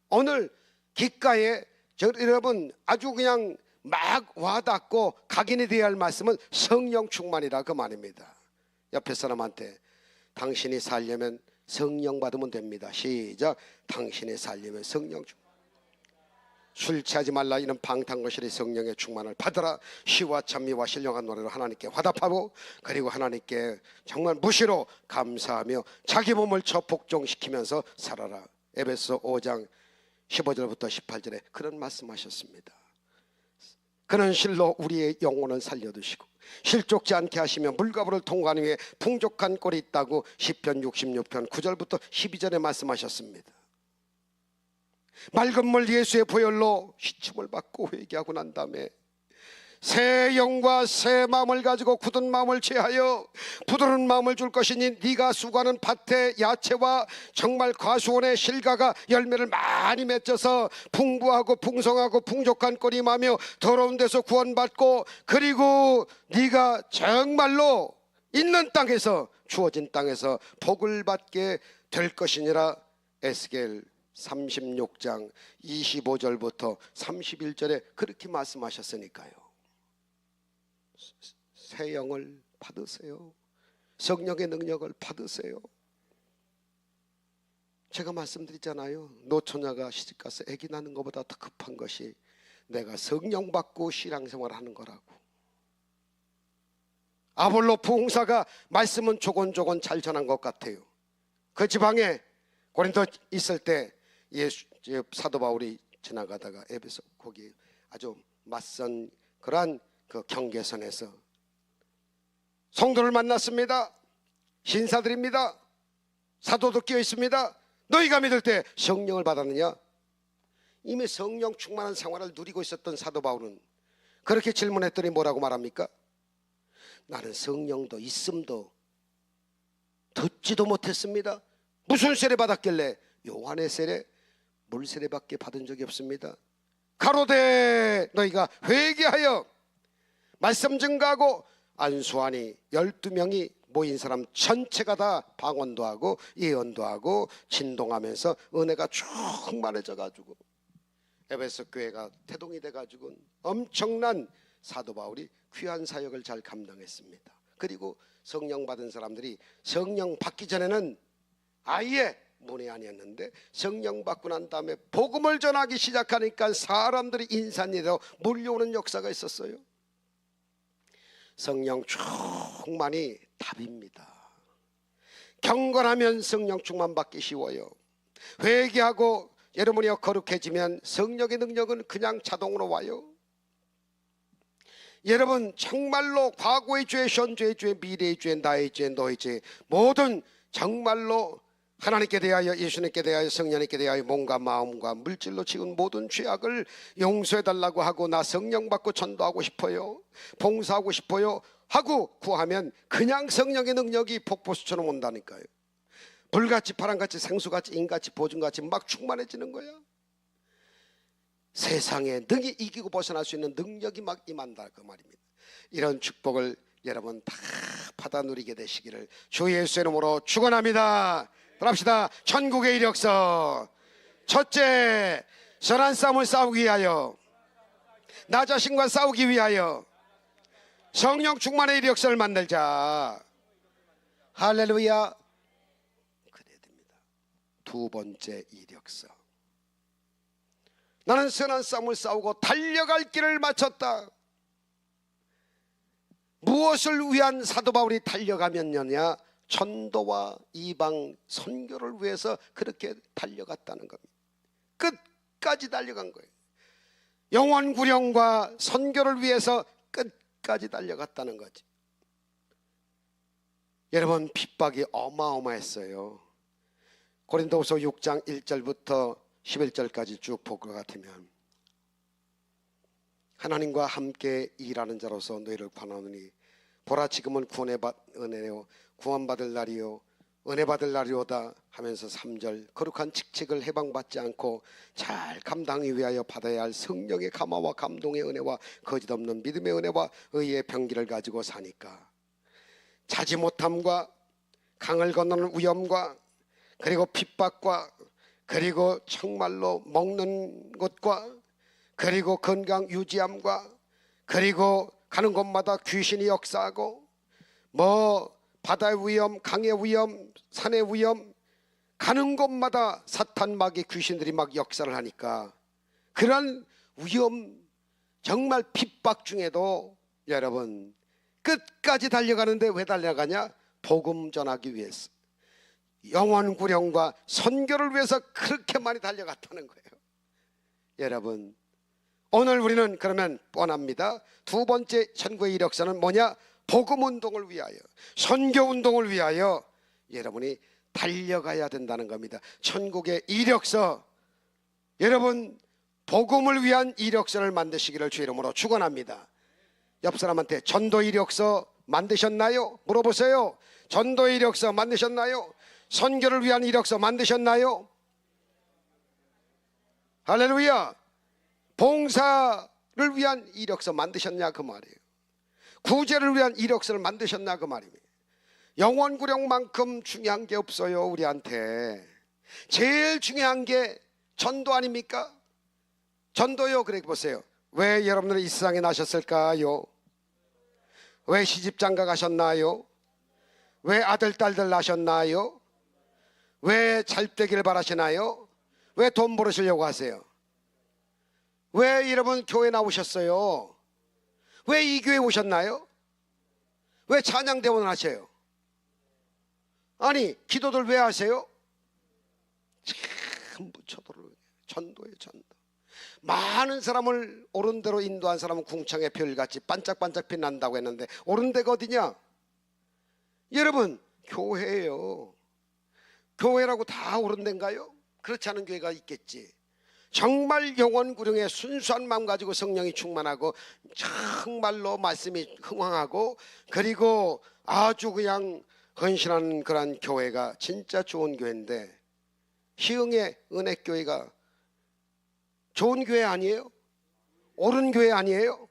오늘 귓가에 여러분 아주 그냥 막 와닿고 각인이 되어야 할 말씀은 성령 충만이라 그 말입니다. 옆에 사람한테 당신이 살려면 성령 받으면 됩니다. 시작. 당신이 살려면 성령 충만. 술 취하지 말라 이는 방탕거실의 성령의 충만을 받으라. 시와 찬미와 신령한 노래로 하나님께 화답하고 그리고 하나님께 정말 무시로 감사하며 자기 몸을 복종시키면서 살아라. 에베소 5장 15절부터 18절에 그런 말씀하셨습니다. 그는 실로 우리의 영혼을 살려두시고 실족지 않게 하시며 물가부를 통과한 후에 풍족한 꼴이 있다고 시편 66편 9절부터 12절에 말씀하셨습니다. 맑은 물 예수의 보혈로 씻음을 받고 회개하고 난 다음에 새 영과 새 마음을 가지고 굳은 마음을 취하여 부드러운 마음을 줄 것이니 네가 수고하는 밭의 야채와 정말 과수원의 실과가 열매를 많이 맺어서 풍부하고 풍성하고 풍족한 꼴이 임하며 더러운 데서 구원받고, 그리고 네가 정말로 있는 땅에서 주어진 땅에서 복을 받게 될 것이니라. 에스겔 36장 25절부터 31절에 그렇게 말씀하셨으니까요. 새 영을 받으세요. 성령의 능력을 받으세요. 제가 말씀드리잖아요. 노처녀가 시집가서 아기 낳는 것보다 더 급한 것이 내가 성령 받고 신앙생활을 하는 거라고. 아볼로 부흥사가 말씀은 조곤조곤 잘 전한 것 같아요. 그 지방에 고린도 있을 때 사도 바울이 지나가다가 에베소 거기 아주 맞선 그러한 그 경계선에서 성도를 만났습니다. 신사들입니다. 사도도 끼어 있습니다. 너희가 믿을 때 성령을 받았느냐? 이미 성령 충만한 생활을 누리고 있었던 사도 바울은 그렇게 질문했더니 뭐라고 말합니까? 나는 성령도 있음도 듣지도 못했습니다. 무슨 세례 받았길래? 요한의 세례, 물 세례밖에 받은 적이 없습니다. 가로되 너희가 회개하여 말씀 증거하고 안수하니 12명이 모인 사람 전체가 다 방언도 하고 예언도 하고 진동하면서 은혜가 충만해져 가지고 에베소 교회가 태동이 돼 가지고 엄청난 사도 바울이 귀한 사역을 잘 감당했습니다. 그리고 성령 받은 사람들이 성령 받기 전에는 아예 문외 아니었는데 성령 받고 난 다음에 복음을 전하기 시작하니까 사람들이 인산이로 몰려오는 역사가 있었어요. 성령 충만이 답입니다. 경건하면 성령 충만 받기 쉬워요. 회개하고 여러분이 거룩해지면 성령의 능력은 그냥 자동으로 와요. 여러분 정말로 과거의 죄, 현재의 죄, 미래의 죄, 나의 죄, 너의 죄 모든 정말로 하나님께 대하여 예수님께 대하여 성령님께 대하여 몸과 마음과 물질로 지은 모든 죄악을 용서해달라고 하고 나 성령 받고 전도하고 싶어요, 봉사하고 싶어요 하고 구하면 그냥 성령의 능력이 폭포수처럼 온다니까요. 불같이 바람같이 생수같이 인같이 보증같이 막 충만해지는 거야. 세상에 능히 이기고 벗어날 수 있는 능력이 막 임한다 그 말입니다. 이런 축복을 여러분 다 받아 누리게 되시기를 주 예수의 이름으로 축원합니다. 합시다. 천국의 이력서 첫째, 선한 싸움을 싸우기 위하여, 나 자신과 싸우기 위하여 성령 충만의 이력서를 만들자. 할렐루야. 그래야 됩니다. 두 번째 이력서, 나는 선한 싸움을 싸우고 달려갈 길을 마쳤다. 무엇을 위한 사도 바울이 달려가면요? 전도와 이방 선교를 위해서 그렇게 달려갔다는 겁니다. 끝까지 달려간 거예요. 영원 구령과 선교를 위해서 끝까지 달려갔다는 거지. 여러분 핍박이 어마어마했어요. 고린도후서 6장 1절부터 11절까지 쭉 볼 것 같으면, 하나님과 함께 일하는 자로서 너희를 권하노니 보라 지금은 구원받을 날이요 은혜 받을 날이오다 하면서 3절, 거룩한 직책을 해방받지 않고 잘 감당하기 위하여 받아야 할 성령의 감화와 감동의 은혜와 거짓없는 믿음의 은혜와 의의 병기를 가지고 사니까 자지 못함과 강을 건너는 위험과 그리고 핍박과 그리고 정말로 먹는 것과 그리고 건강 유지함과 그리고 가는 곳마다 귀신이 역사하고 바다의 위험, 강의 위험, 산의 위험, 가는 곳마다 사탄 마귀 귀신들이 막 역사를 하니까 그런 위험 정말 핍박 중에도 여러분 끝까지 달려가는데 왜 달려가냐? 복음 전하기 위해서, 영원 구령과 선교를 위해서 그렇게 많이 달려갔다는 거예요. 여러분 오늘 우리는 그러면 뻔합니다. 두 번째 천국의 이력서는 뭐냐? 복음운동을 위하여, 선교운동을 위하여 여러분이 달려가야 된다는 겁니다. 천국의 이력서, 여러분 복음을 위한 이력서를 만드시기를 주 이름으로 축원합니다. 옆 사람한테 전도 이력서 만드셨나요? 물어보세요. 전도 이력서 만드셨나요? 선교를 위한 이력서 만드셨나요? 할렐루야. 봉사를 위한 이력서 만드셨냐 그 말이에요. 구제를 위한 이력서를 만드셨냐 그 말입니다. 영혼구령만큼 중요한 게 없어요. 우리한테 제일 중요한 게 전도 아닙니까? 전도요. 그래 보세요. 왜 여러분들은 이 세상에 나셨을까요? 왜 시집장가 가셨나요? 왜 아들 딸들 낳으셨나요? 왜 잘 되기를 바라시나요? 왜 돈 벌으시려고 하세요? 왜 여러분 교회 나오셨어요? 왜 이 교회 오셨나요? 왜 찬양대원을 하세요? 아니 기도들 왜 하세요? 참 부처도를 전도예요. 전도. 많은 사람을 옳은 대로 인도한 사람은 궁창의 별같이 반짝반짝 빛난다고 했는데 옳은 데가 어디냐? 여러분 교회예요. 교회라고 다 옳은 데인가요? 그렇지 않은 교회가 있겠지. 정말 영혼구령에 순수한 마음 가지고 성령이 충만하고 정말로 말씀이 흥황하고 그리고 아주 그냥 헌신하는 그런 교회가 진짜 좋은 교회인데, 희흥의 은혜교회가 좋은 교회 아니에요? 옳은 교회 아니에요?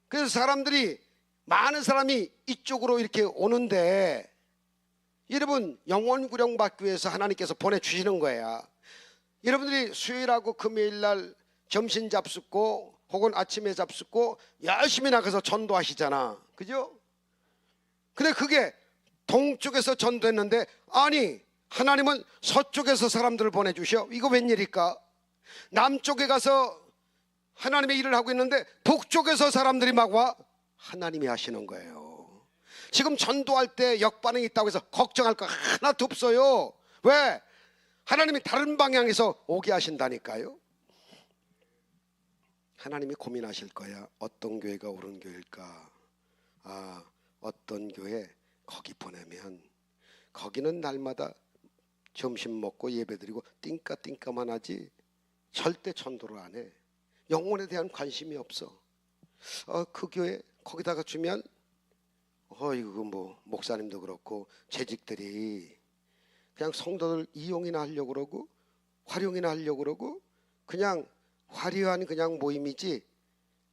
그래서 사람들이 많은 사람이 이쪽으로 이렇게 오는데, 여러분 영혼구령 받기 위해서 하나님께서 보내주시는 거야. 여러분들이 수요일하고 금요일날 점심 잡숫고 혹은 아침에 잡숫고 열심히 나가서 전도하시잖아, 그죠? 근데 그게 동쪽에서 전도했는데 아니 하나님은 서쪽에서 사람들을 보내주셔. 이거 웬일일까? 남쪽에 가서 하나님의 일을 하고 있는데 북쪽에서 사람들이 막 와. 하나님이 하시는 거예요. 지금 전도할 때 역반응이 있다고 해서 걱정할 거 하나도 없어요. 왜? 하나님이 다른 방향에서 오게 하신다니까요. 하나님이 고민하실 거야. 어떤 교회가 옳은 교회일까? 어떤 교회 거기 보내면 거기는 날마다 점심 먹고 예배드리고 띵까띵까만 하지 절대 전도를 안 해. 영혼에 대한 관심이 없어. 그 교회 거기다가 주면 이거 뭐 목사님도 그렇고 재직들이 그냥 성도들 이용이나 하려고 그러고 활용이나 하려고 그러고 그냥 화려한 그냥 모임이지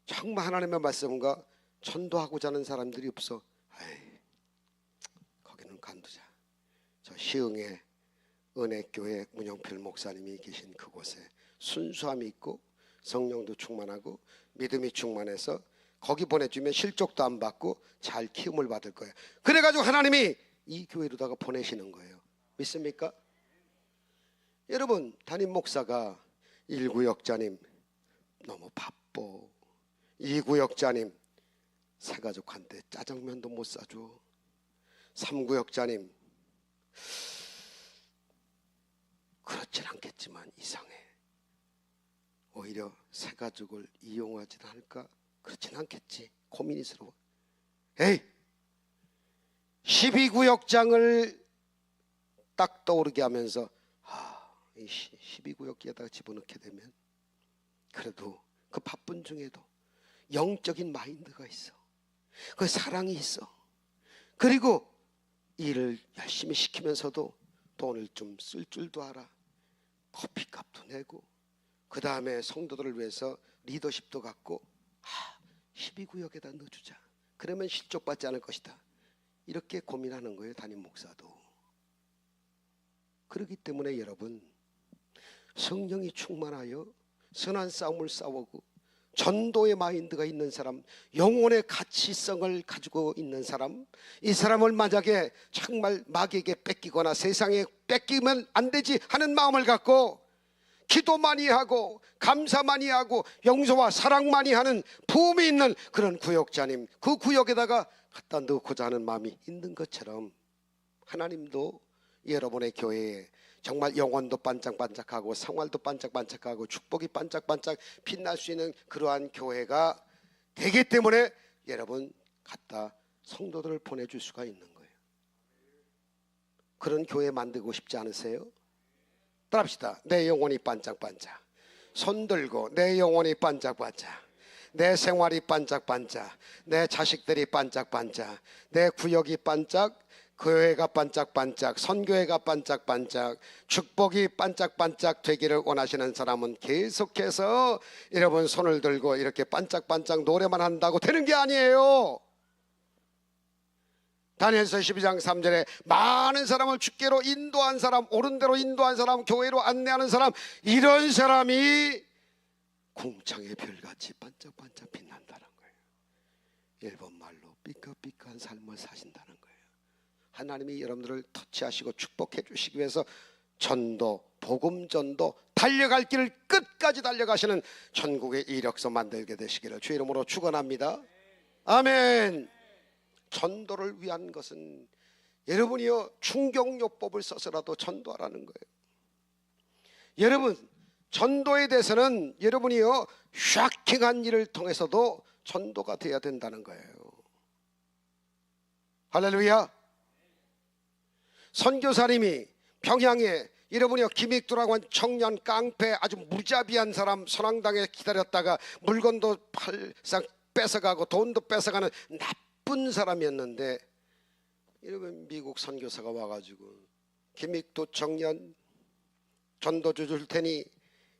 정말 하나님의 말씀과 전도하고자 하는 사람들이 없어. 거기는 간두자. 저 시흥의 은혜교회 문영필 목사님이 계신 그곳에 순수함이 있고 성령도 충만하고 믿음이 충만해서 거기 보내주면 실족도 안 받고 잘 키움을 받을 거예요. 그래가지고 하나님이 이 교회로다가 보내시는 거예요. 믿습니까? 여러분 담임 목사가 1구역장님 너무 바빠. 2구역장님 새가족한테 짜장면도 못 사줘. 3구역장님 그렇진 않겠지만 이상해. 오히려 새가족을 이용하진 않을까? 그렇진 않겠지. 고민이스러워. 12구역장을 딱 떠오르게 하면서 이 12구역에다가 집어넣게 되면 그래도 그 바쁜 중에도 영적인 마인드가 있어. 그 사랑이 있어. 그리고 일을 열심히 시키면서도 돈을 좀 쓸 줄도 알아. 커피값도 내고 그 다음에 성도들을 위해서 리더십도 갖고 12구역에다 넣어주자. 그러면 실족받지 않을 것이다. 이렇게 고민하는 거예요. 담임 목사도. 그렇기 때문에 여러분 성령이 충만하여 선한 싸움을 싸우고 전도의 마인드가 있는 사람, 영혼의 가치성을 가지고 있는 사람, 이 사람을 만약에 정말 마귀에게 뺏기거나 세상에 뺏기면 안 되지 하는 마음을 갖고 기도 많이 하고 감사 많이 하고 용서와 사랑 많이 하는 부음이 있는 그런 구역자님, 그 구역에다가 갖다 넣고자 하는 마음이 있는 것처럼 하나님도 여러분의 교회에 정말 영혼도 반짝반짝하고 생활도 반짝반짝하고 축복이 반짝반짝 빛날 수 있는 그러한 교회가 되기 때문에 여러분 갖다 성도들을 보내줄 수가 있는 거예요. 그런 교회 만들고 싶지 않으세요? 따라합시다. 내 영혼이 반짝반짝. 손 들고 내 영혼이 반짝반짝, 내 생활이 반짝반짝, 내 자식들이 반짝반짝, 내 구역이 반짝, 교회가 반짝반짝, 선교회가 반짝반짝, 축복이 반짝반짝 되기를 원하시는 사람은 계속해서 여러분 손을 들고 이렇게 반짝반짝 노래만 한다고 되는 게 아니에요. 다니엘서 12장 3절에 많은 사람을 주께로 인도한 사람, 옳은 대로 인도한 사람, 교회로 안내하는 사람, 이런 사람이 궁창의 별같이 반짝반짝 빛난다는 거예요. 일본 말로 삐까삐까한 삶을 사신다는 거예요. 하나님이 여러분들을 터치하시고 축복해 주시기 위해서 전도, 복음 전도, 달려갈 길을 끝까지 달려가시는 천국의 이력서 만들게 되시기를 주의 이름으로 축원합니다. 아멘. 전도를 위한 것은 여러분이요 충격요법을 써서라도 전도하라는 거예요. 여러분 전도에 대해서는 여러분이요 쇼킹한 일을 통해서도 전도가 되어야 된다는 거예요. 할렐루야. 선교사님이 평양에 여러분이요 김익두라고 한 청년 깡패 아주 무자비한 사람 선앙당에 기다렸다가 물건도 팔상 뺏어가고 돈도 뺏어가는 나쁜 사람이었는데 여러분 미국 선교사가 와가지고 김익두 청년 전도주 줄 테니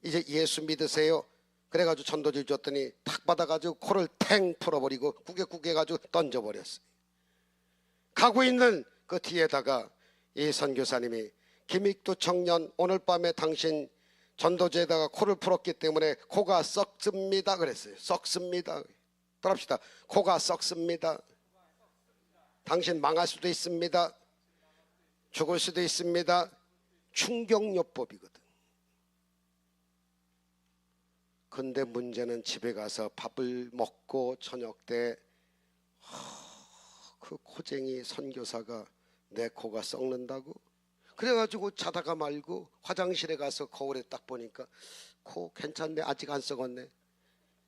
이제 예수 믿으세요. 그래가지고 전도주 줬더니 탁 받아가지고 코를 탱 풀어버리고 구겨가지고 던져버렸어요. 가고 있는 그 뒤에다가 이 선교사님이 김익두 청년 오늘 밤에 당신 전도주에다가 코를 풀었기 때문에 코가 썩습니다 그랬어요. 썩습니다. 따라합시다. 코가 썩습니다. 당신 망할 수도 있습니다. 죽을 수도 있습니다. 충격요법이거든. 근데 문제는 집에 가서 밥을 먹고 저녁 때 그 코쟁이 선교사가 내 코가 썩는다고 그래가지고 자다가 말고 화장실에 가서 거울에 딱 보니까 코 괜찮네, 아직 안 썩었네.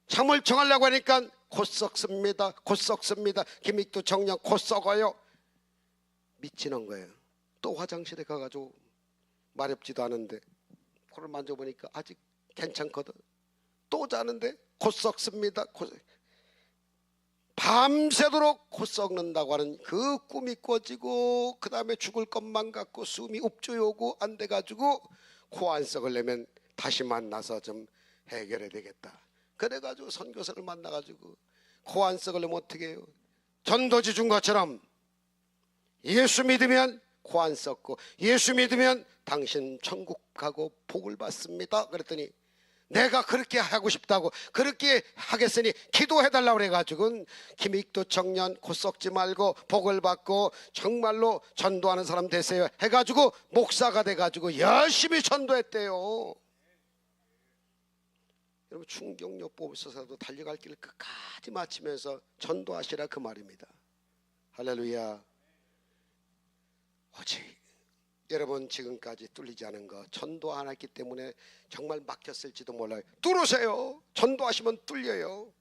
잠을 청하려고 하니까 코 썩습니다. 코 썩습니다. 김익두 청년 코 썩어요. 미치는 거예요. 또 화장실에 가가지고 마렵지도 않은데 코를 만져보니까 아직 괜찮거든. 또 자는데 코 썩습니다. 밤새도록 코 썩는다고 하는 그 꿈이 꿔지고 그 다음에 죽을 것만 같고 숨이 읍조오고 안 돼가지고 코 안 썩으려면 다시 만나서 좀 해결해야 되겠다. 그래가지고 선교사를 만나가지고 코 안 썩으려면 어떻게 해요? 전도지 준 것처럼 예수 믿으면 코 안 썩고 예수 믿으면 당신 천국 가고 복을 받습니다. 그랬더니 내가 그렇게 하고 싶다고 그렇게 하겠으니 기도해달라고 그래가지고 김익두 청년 코 썩지 말고 복을 받고 정말로 전도하는 사람 되세요 해가지고 목사가 돼가지고 열심히 전도했대요. 여러분 충격요법을 써서도 달려갈 길을 끝까지 마치면서 전도하시라 그 말입니다. 할렐루야. 오직 여러분 지금까지 뚫리지 않은 거 전도 안 했기 때문에 정말 막혔을지도 몰라요. 뚫으세요. 전도하시면 뚫려요.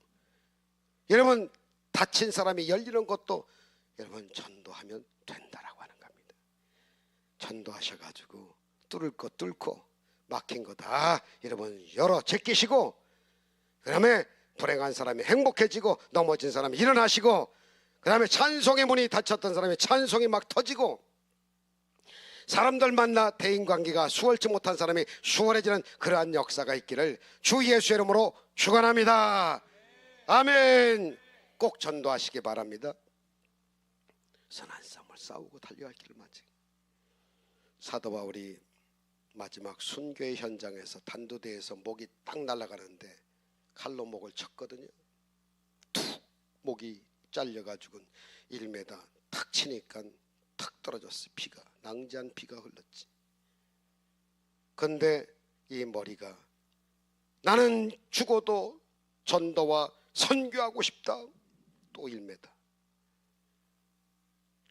여러분 다친 사람이 열리는 것도 여러분 전도하면 된다라고 하는 겁니다. 전도하셔가지고 뚫을 거 뚫고 막힌 거 다 여러분 열어 제끼시고 그 다음에 불행한 사람이 행복해지고 넘어진 사람이 일어나시고 그 다음에 찬송의 문이 닫혔던 사람이 찬송이 막 터지고 사람들 만나 대인관계가 수월치 못한 사람이 수월해지는 그러한 역사가 있기를 주 예수의 이름으로 축원합니다. 아멘. 꼭 전도하시기 바랍니다. 선한 싸움을 싸우고 달려갈 길을 마치 사도 바울이 마지막 순교의 현장에서 단두대에서 목이 딱 날아가는데 칼로 목을 쳤거든요. 툭 목이 잘려가지고 1m 탁 치니까 탁 떨어졌어요. 피가 낭자한 피가 흘렀지. 근데 이 머리가 나는 죽어도 전도와 선교하고 싶다. 또 1m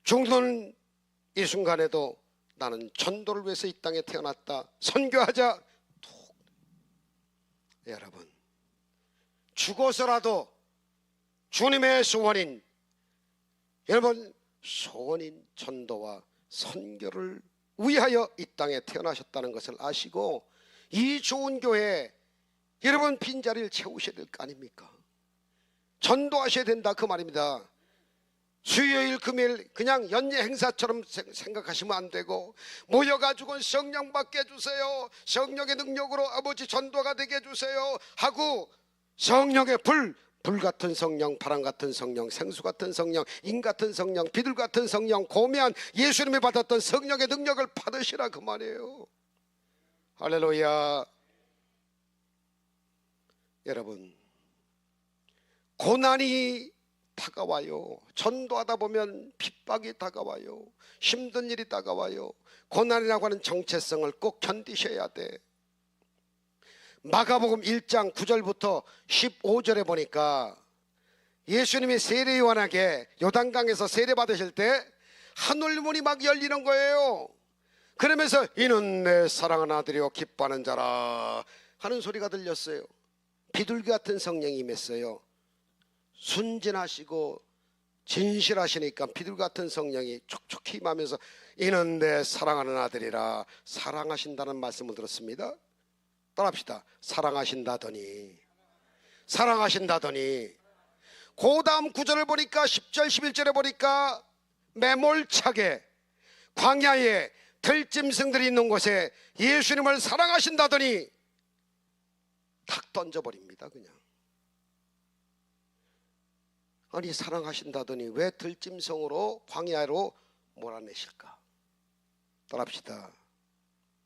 죽는 이 순간에도 나는 전도를 위해서 이 땅에 태어났다. 선교하자. 여러분, 죽어서라도 주님의 소원인, 여러분 소원인 전도와 선교를 위하여 이 땅에 태어나셨다는 것을 아시고 이 좋은 교회 여러분 빈자리를 채우셔야 될 거 아닙니까? 전도하셔야 된다 그 말입니다. 수요일 금요일 그냥 연례 행사처럼 생각하시면 안 되고 모여가지고 성령 받게 해주세요, 성령의 능력으로 아버지 전도가 되게 해주세요 하고 성령의 불 같은 성령, 바람 같은 성령, 생수 같은 성령, 인 같은 성령, 비둘 같은 성령, 고매한 예수님이 받았던 성령의 능력을 받으시라 그 말이에요. 할렐루야. 여러분, 고난이 다가와요. 전도하다 보면 핍박이 다가와요. 힘든 일이 다가와요. 고난이라고 하는 정체성을 꼭 견디셔야 돼. 마가복음 1장 9절부터 15절에 보니까 예수님이 세례 요한에게 요단강에서 세례 받으실 때 하늘문이 막 열리는 거예요. 그러면서 이는 내 사랑하는 아들이요 기뻐하는 자라 하는 소리가 들렸어요. 비둘기 같은 성령이 임했어요. 순진하시고 진실하시니까 비둘기 같은 성령이 촉촉히 임하면서 이는 내 사랑하는 아들이라 사랑하신다는 말씀을 들었습니다. 따라합시다. 사랑하신다더니 그 다음 구절을 보니까 10절 11절에 보니까 매몰차게 광야에 들짐승들이 있는 곳에 예수님을 사랑하신다더니 탁 던져버립니다. 그냥. 아니 사랑하신다더니 왜 들짐승으로 광야로 몰아내실까? 따라합시다.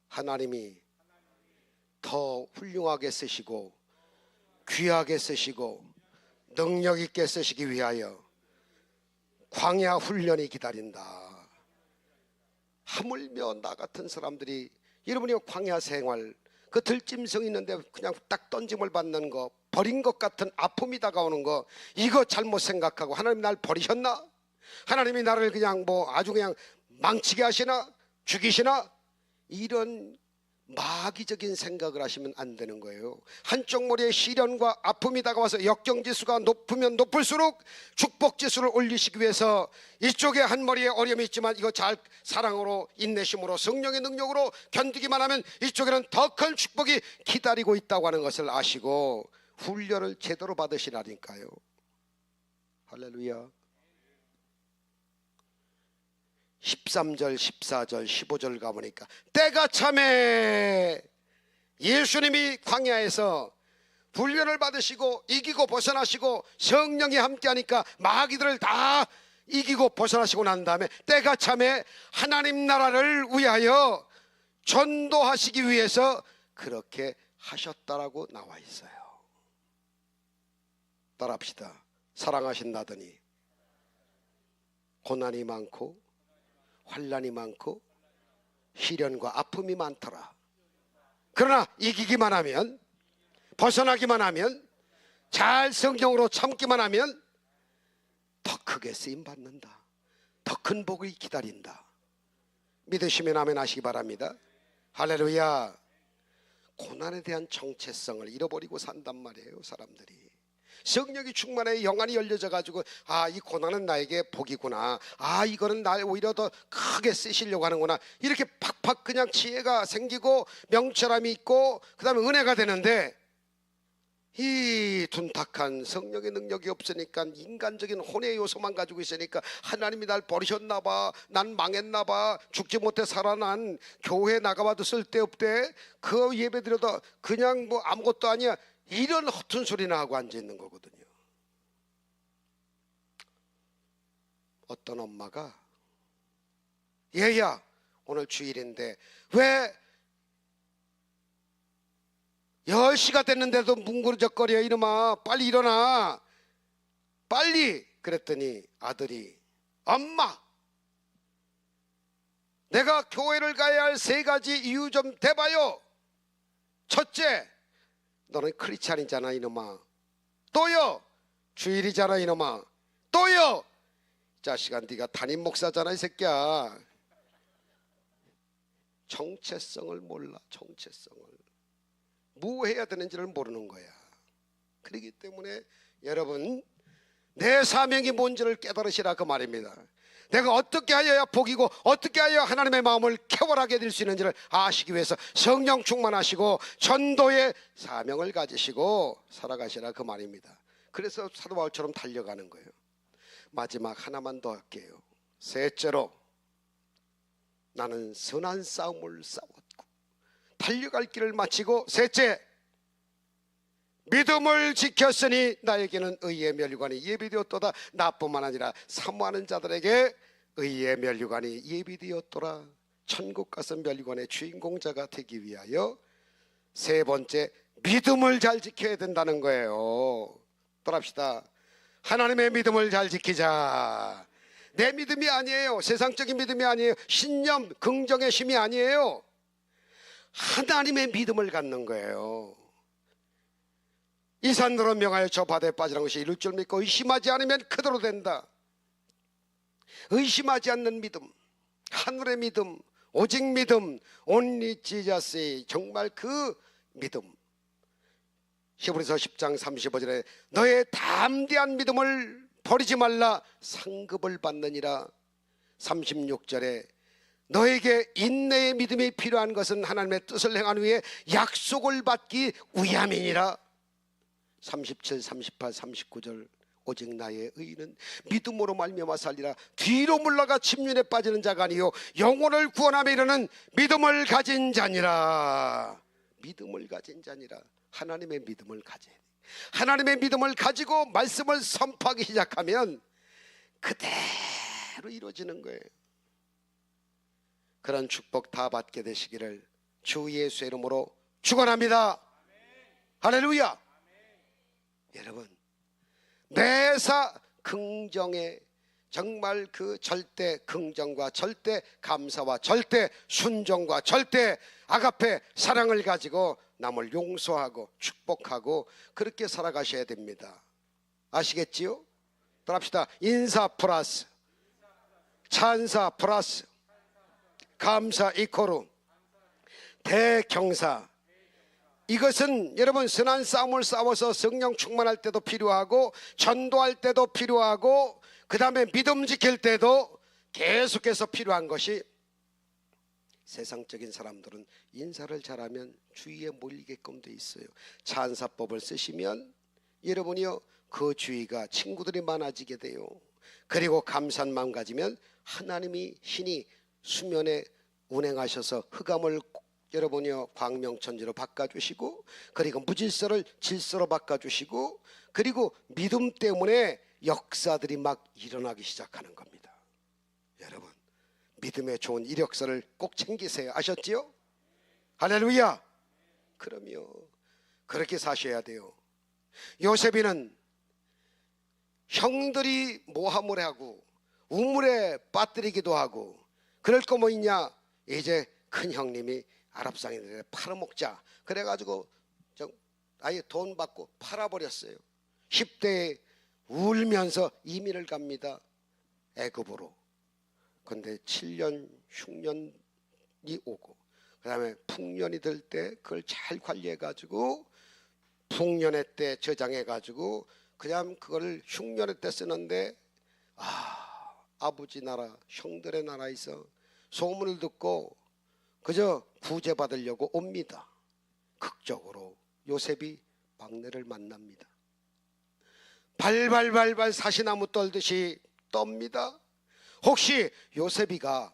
하나님이 더 훌륭하게 쓰시고 귀하게 쓰시고 능력 있게 쓰시기 위하여 광야 훈련이 기다린다. 하물며 나 같은 사람들이 여러분이 광야 생활 그 들짐승 있는데 그냥 딱 던짐을 받는 거, 버린 것 같은 아픔이 다가오는 거, 이거 잘못 생각하고 하나님 날 버리셨나? 하나님이 나를 그냥 뭐 아주 그냥 망치게 하시나? 죽이시나? 이런 마귀적인 생각을 하시면 안 되는 거예요. 한쪽 머리에 시련과 아픔이 다가와서 역경지수가 높으면 높을수록 축복지수를 올리시기 위해서 이쪽에 한 머리에 어려움이 있지만 이거 잘 사랑으로 인내심으로 성령의 능력으로 견디기만 하면 이쪽에는 더 큰 축복이 기다리고 있다고 하는 것을 아시고 훈련을 제대로 받으시라니까요. 할렐루야. 13절 14절 15절 가보니까 때가 참에 예수님이 광야에서 훈련을 받으시고 이기고 벗어나시고 성령이 함께하니까 마귀들을 다 이기고 벗어나시고 난 다음에 때가 참에 하나님 나라를 위하여 전도하시기 위해서 그렇게 하셨다라고 나와 있어요. 따라합시다. 사랑하신다더니 고난이 많고 환난이 많고 시련과 아픔이 많더라. 그러나 이기기만 하면, 벗어나기만 하면, 잘 성경으로 참기만 하면 더 크게 쓰임 받는다. 더 큰 복을 기다린다. 믿으시면 아멘 하시기 바랍니다. 할렐루야. 고난에 대한 정체성을 잃어버리고 산단 말이에요, 사람들이. 성령이 충만해 영안이 열려져 가지고 이 고난은 나에게 복이구나, 이거는 날 오히려 더 크게 쓰시려고 하는구나, 이렇게 팍팍 그냥 지혜가 생기고 명철함이 있고 그 다음에 은혜가 되는데 이 둔탁한 성령의 능력이 없으니까 인간적인 혼의 요소만 가지고 있으니까 하나님이 날 버리셨나 봐, 난 망했나 봐, 죽지 못해 살아난 교회 나가봐도 쓸데없대, 그 예배 드려도 그냥 뭐 아무것도 아니야, 이런 허튼 소리나 하고 앉아있는 거거든요. 어떤 엄마가 얘야 오늘 주일인데 왜 10시가 됐는데도 뭉그러적거려, 이놈아 빨리 일어나 빨리. 그랬더니 아들이 엄마 내가 교회를 가야 할 3가지 이유 좀 대봐요. 첫째, 너는 크리스찬이잖아 이놈아. 또요, 주일이잖아 이놈아. 또요, 자식아 네가 담임 목사잖아 이 새끼야. 정체성을 몰라. 정체성을 뭐 해야 되는지를 모르는 거야. 그렇기 때문에 여러분, 내 사명이 뭔지를 깨달으시라 그 말입니다. 내가 어떻게 하여야 복이고 어떻게 하여야 하나님의 마음을 쾌활하게 될 수 있는지를 아시기 위해서 성령 충만하시고 전도의 사명을 가지시고 살아가시라 그 말입니다. 그래서 사도 바울처럼 달려가는 거예요. 마지막 하나만 더 할게요. 셋째로, 나는 선한 싸움을 싸웠고 달려갈 길을 마치고, 셋째, 믿음을 지켰으니 나에게는 의의 면류관이 예비되었도다. 나뿐만 아니라 사모하는 자들에게 의의 면류관이 예비되었도라. 천국 가서 면류관의 주인공자가 되기 위하여 세 번째, 믿음을 잘 지켜야 된다는 거예요. 따라합시다. 하나님의 믿음을 잘 지키자. 내 믿음이 아니에요. 세상적인 믿음이 아니에요. 신념, 긍정의 힘이 아니에요. 하나님의 믿음을 갖는 거예요. 이 산으로 명하여 저 바다에 빠지라는 것이 이룰 줄 믿고 의심하지 않으면 그대로 된다. 의심하지 않는 믿음, 하늘의 믿음, 오직 믿음, only Jesus, 정말 그 믿음. 히브리서 10장 35절에 너의 담대한 믿음을 버리지 말라, 상급을 받느니라. 36절에 너에게 인내의 믿음이 필요한 것은 하나님의 뜻을 행한 후에 약속을 받기 위함이니라. 37, 38, 39절 오직 나의 의인은 믿음으로 말미암아 살리라. 뒤로 물러가 침륜에 빠지는 자가 아니요 영혼을 구원하며 이르는 믿음을 가진 자니라. 믿음을 가진 자니라. 하나님의 믿음을 가져야 돼. 하나님의 믿음을 가지고 말씀을 선포하기 시작하면 그대로 이루어지는 거예요. 그런 축복 다 받게 되시기를 주 예수의 이름으로 축원합니다. 할렐루야. 여러분, 매사 긍정의 정말 그 절대 긍정과 절대 감사와 절대 순종과 절대 아가페 사랑을 가지고 남을 용서하고 축복하고 그렇게 살아가셔야 됩니다. 아시겠지요? 따라합시다. 인사 플러스 찬사 플러스 감사 이코르 대경사. 이것은 여러분 선한 싸움을 싸워서 성령 충만할 때도 필요하고 전도할 때도 필요하고 그 다음에 믿음 지킬 때도 계속해서 필요한 것이, 세상적인 사람들은 인사를 잘하면 주위에 몰리게끔 돼 있어요. 찬사법을 쓰시면 여러분이요 그 주위가 친구들이 많아지게 돼요. 그리고 감사한 마음 가지면 하나님이 신이 수면에 운행하셔서 흑암을 여러분이요 광명천지로 바꿔주시고, 그리고 무질서를 질서로 바꿔주시고, 그리고 믿음 때문에 역사들이 막 일어나기 시작하는 겁니다. 여러분, 믿음의 좋은 이력서를 꼭 챙기세요. 아셨지요? 할렐루야. 그럼요, 그렇게 사셔야 돼요. 요셉이는 형들이 모함을 하고 우물에 빠뜨리기도 하고 그럴 거 뭐 있냐, 이제 큰 형님이 아랍상인들에 팔아먹자 그래가지고 아예 돈 받고 팔아버렸어요. 10대에 울면서 이민을 갑니다. 애굽으로. 근데 7년 흉년이 오고 그 다음에 풍년이 들 때 그걸 잘 관리해가지고 풍년의 때 저장해가지고 그냥 그걸 흉년의 때 쓰는데 아버지 나라 형들의 나라에서 소문을 듣고 그저 구제받으려고 옵니다. 극적으로 요셉이 막내를 만납니다. 발발발발 사시나무 떨듯이 떱니다. 혹시 요셉이가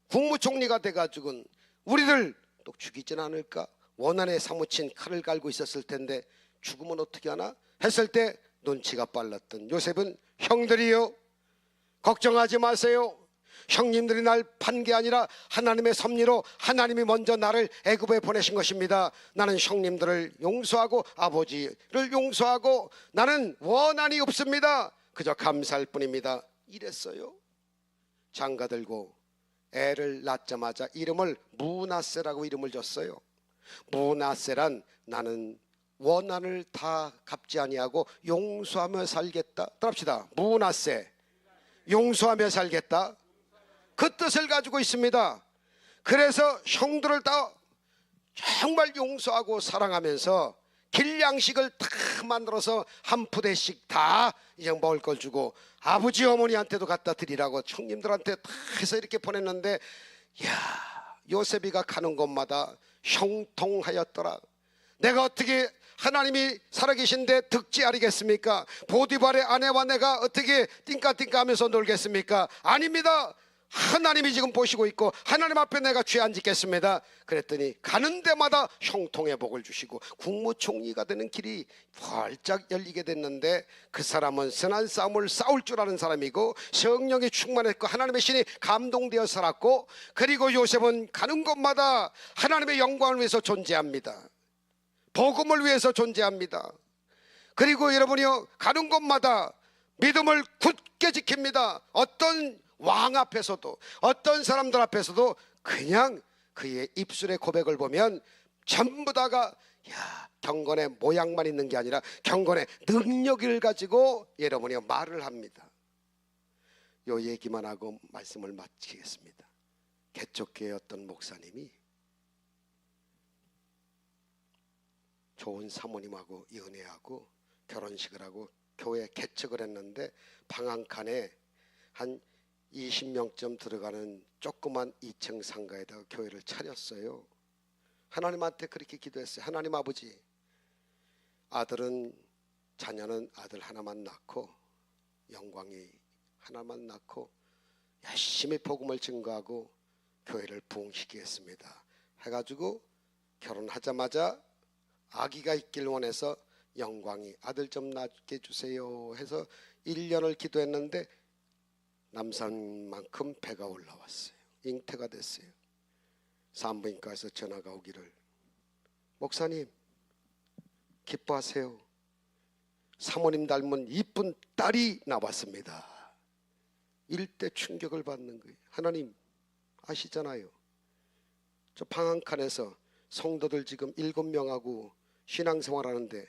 국무총리가 돼가지고는 우리들 또 죽이진 않을까? 원한에 사무친 칼을 갈고 있었을 텐데 죽으면 어떻게 하나 했을 때 눈치가 빨랐던 요셉은 형들이요 걱정하지 마세요. 형님들이 날 판 게 아니라 하나님의 섭리로 하나님이 먼저 나를 애굽에 보내신 것입니다. 나는 형님들을 용서하고 아버지를 용서하고 나는 원한이 없습니다. 그저 감사할 뿐입니다. 이랬어요. 장가 들고 애를 낳자마자 이름을 므낫세라고 이름을 줬어요. 므낫세란 나는 원한을 다 갚지 아니하고 용서하며 살겠다. 따라합시다. 므낫세, 용서하며 살겠다. 그 뜻을 가지고 있습니다. 그래서 형들을 다 정말 용서하고 사랑하면서 길양식을 다 만들어서 한 푸대씩 다 이제 먹을 걸 주고 아버지 어머니한테도 갖다 드리라고 형님들한테 다 해서 이렇게 보냈는데, 야, 요셉이가 가는 곳마다 형통하였더라. 내가 어떻게 하나님이 살아계신데 득지 아니겠습니까? 보디발의 아내와 내가 어떻게 띵까띵까 하면서 놀겠습니까? 아닙니다. 하나님이 지금 보시고 있고 하나님 앞에 내가 죄 안 짓겠습니다. 그랬더니 가는 데마다 형통의 복을 주시고 국무총리가 되는 길이 활짝 열리게 됐는데, 그 사람은 선한 싸움을 싸울 줄 아는 사람이고 성령이 충만했고 하나님의 신이 감동되어 살았고, 그리고 요셉은 가는 곳마다 하나님의 영광을 위해서 존재합니다. 복음을 위해서 존재합니다. 그리고 여러분이요, 가는 곳마다 믿음을 굳게 지킵니다. 어떤 왕 앞에서도 어떤 사람들 앞에서도 그냥 그의 입술의 고백을 보면 전부 다가 경건의 모양만 있는 게 아니라 경건의 능력을 가지고 여러분이 말을 합니다. 요 얘기만 하고 말씀을 마치겠습니다. 개척교회 어떤 목사님이 좋은 사모님하고 연애하고 결혼식을 하고 교회 개척을 했는데 방 한 칸에 한 20명쯤 들어가는 조그만 2층 상가에다가 교회를 차렸어요. 하나님한테 그렇게 기도했어요. 하나님 아버지, 자녀는 아들 하나만 낳고 영광이 하나만 낳고 열심히 복음을 증거하고 교회를 부흥시키겠습니다 해가지고 결혼하자마자 아기가 있길 원해서 영광이 아들 좀 낳게 주세요 해서 1년을 기도했는데 남산만큼 배가 올라왔어요. 잉태가 됐어요. 산부인과에서 전화가 오기를, 목사님 기뻐하세요. 사모님 닮은 이쁜 딸이 나왔습니다. 일대 충격을 받는 거예요. 하나님 아시잖아요. 저 방 한 칸에서 성도들 지금 7명하고 신앙생활하는데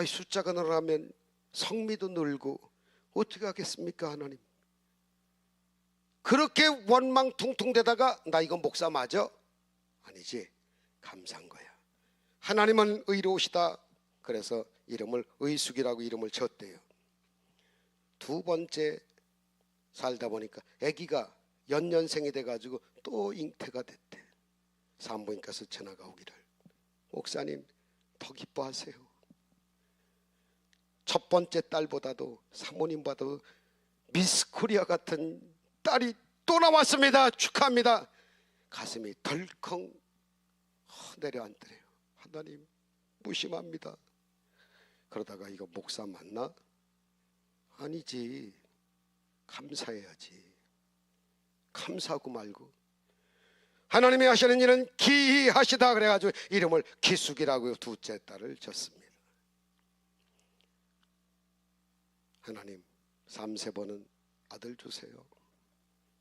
숫자가 늘어나면 성미도 늘고 어떻게 하겠습니까 하나님. 그렇게 원망퉁퉁대다가 나 이거 목사 맞아? 아니지, 감사한 거야. 하나님은 의로우시다. 그래서 이름을 의숙이라고 이름을 졌대요. 두 번째 살다 보니까 아기가 연년생이 돼가지고 또 잉태가 됐대. 산부인과에서 전화가 오기를, 목사님 더 기뻐하세요. 첫 번째 딸보다도 사모님보다도 미스 코리아 같은 딸이 또 나왔습니다. 축하합니다. 가슴이 덜컹 내려앉더래요. 하나님 무심합니다. 그러다가 이거 목사 맞나? 아니지, 감사해야지. 감사하고 말고 하나님이 하시는 일은 기이하시다 그래가지고 이름을 기숙이라고 둘째 딸을 졌습니다. 하나님 3-4번은 아들 주세요.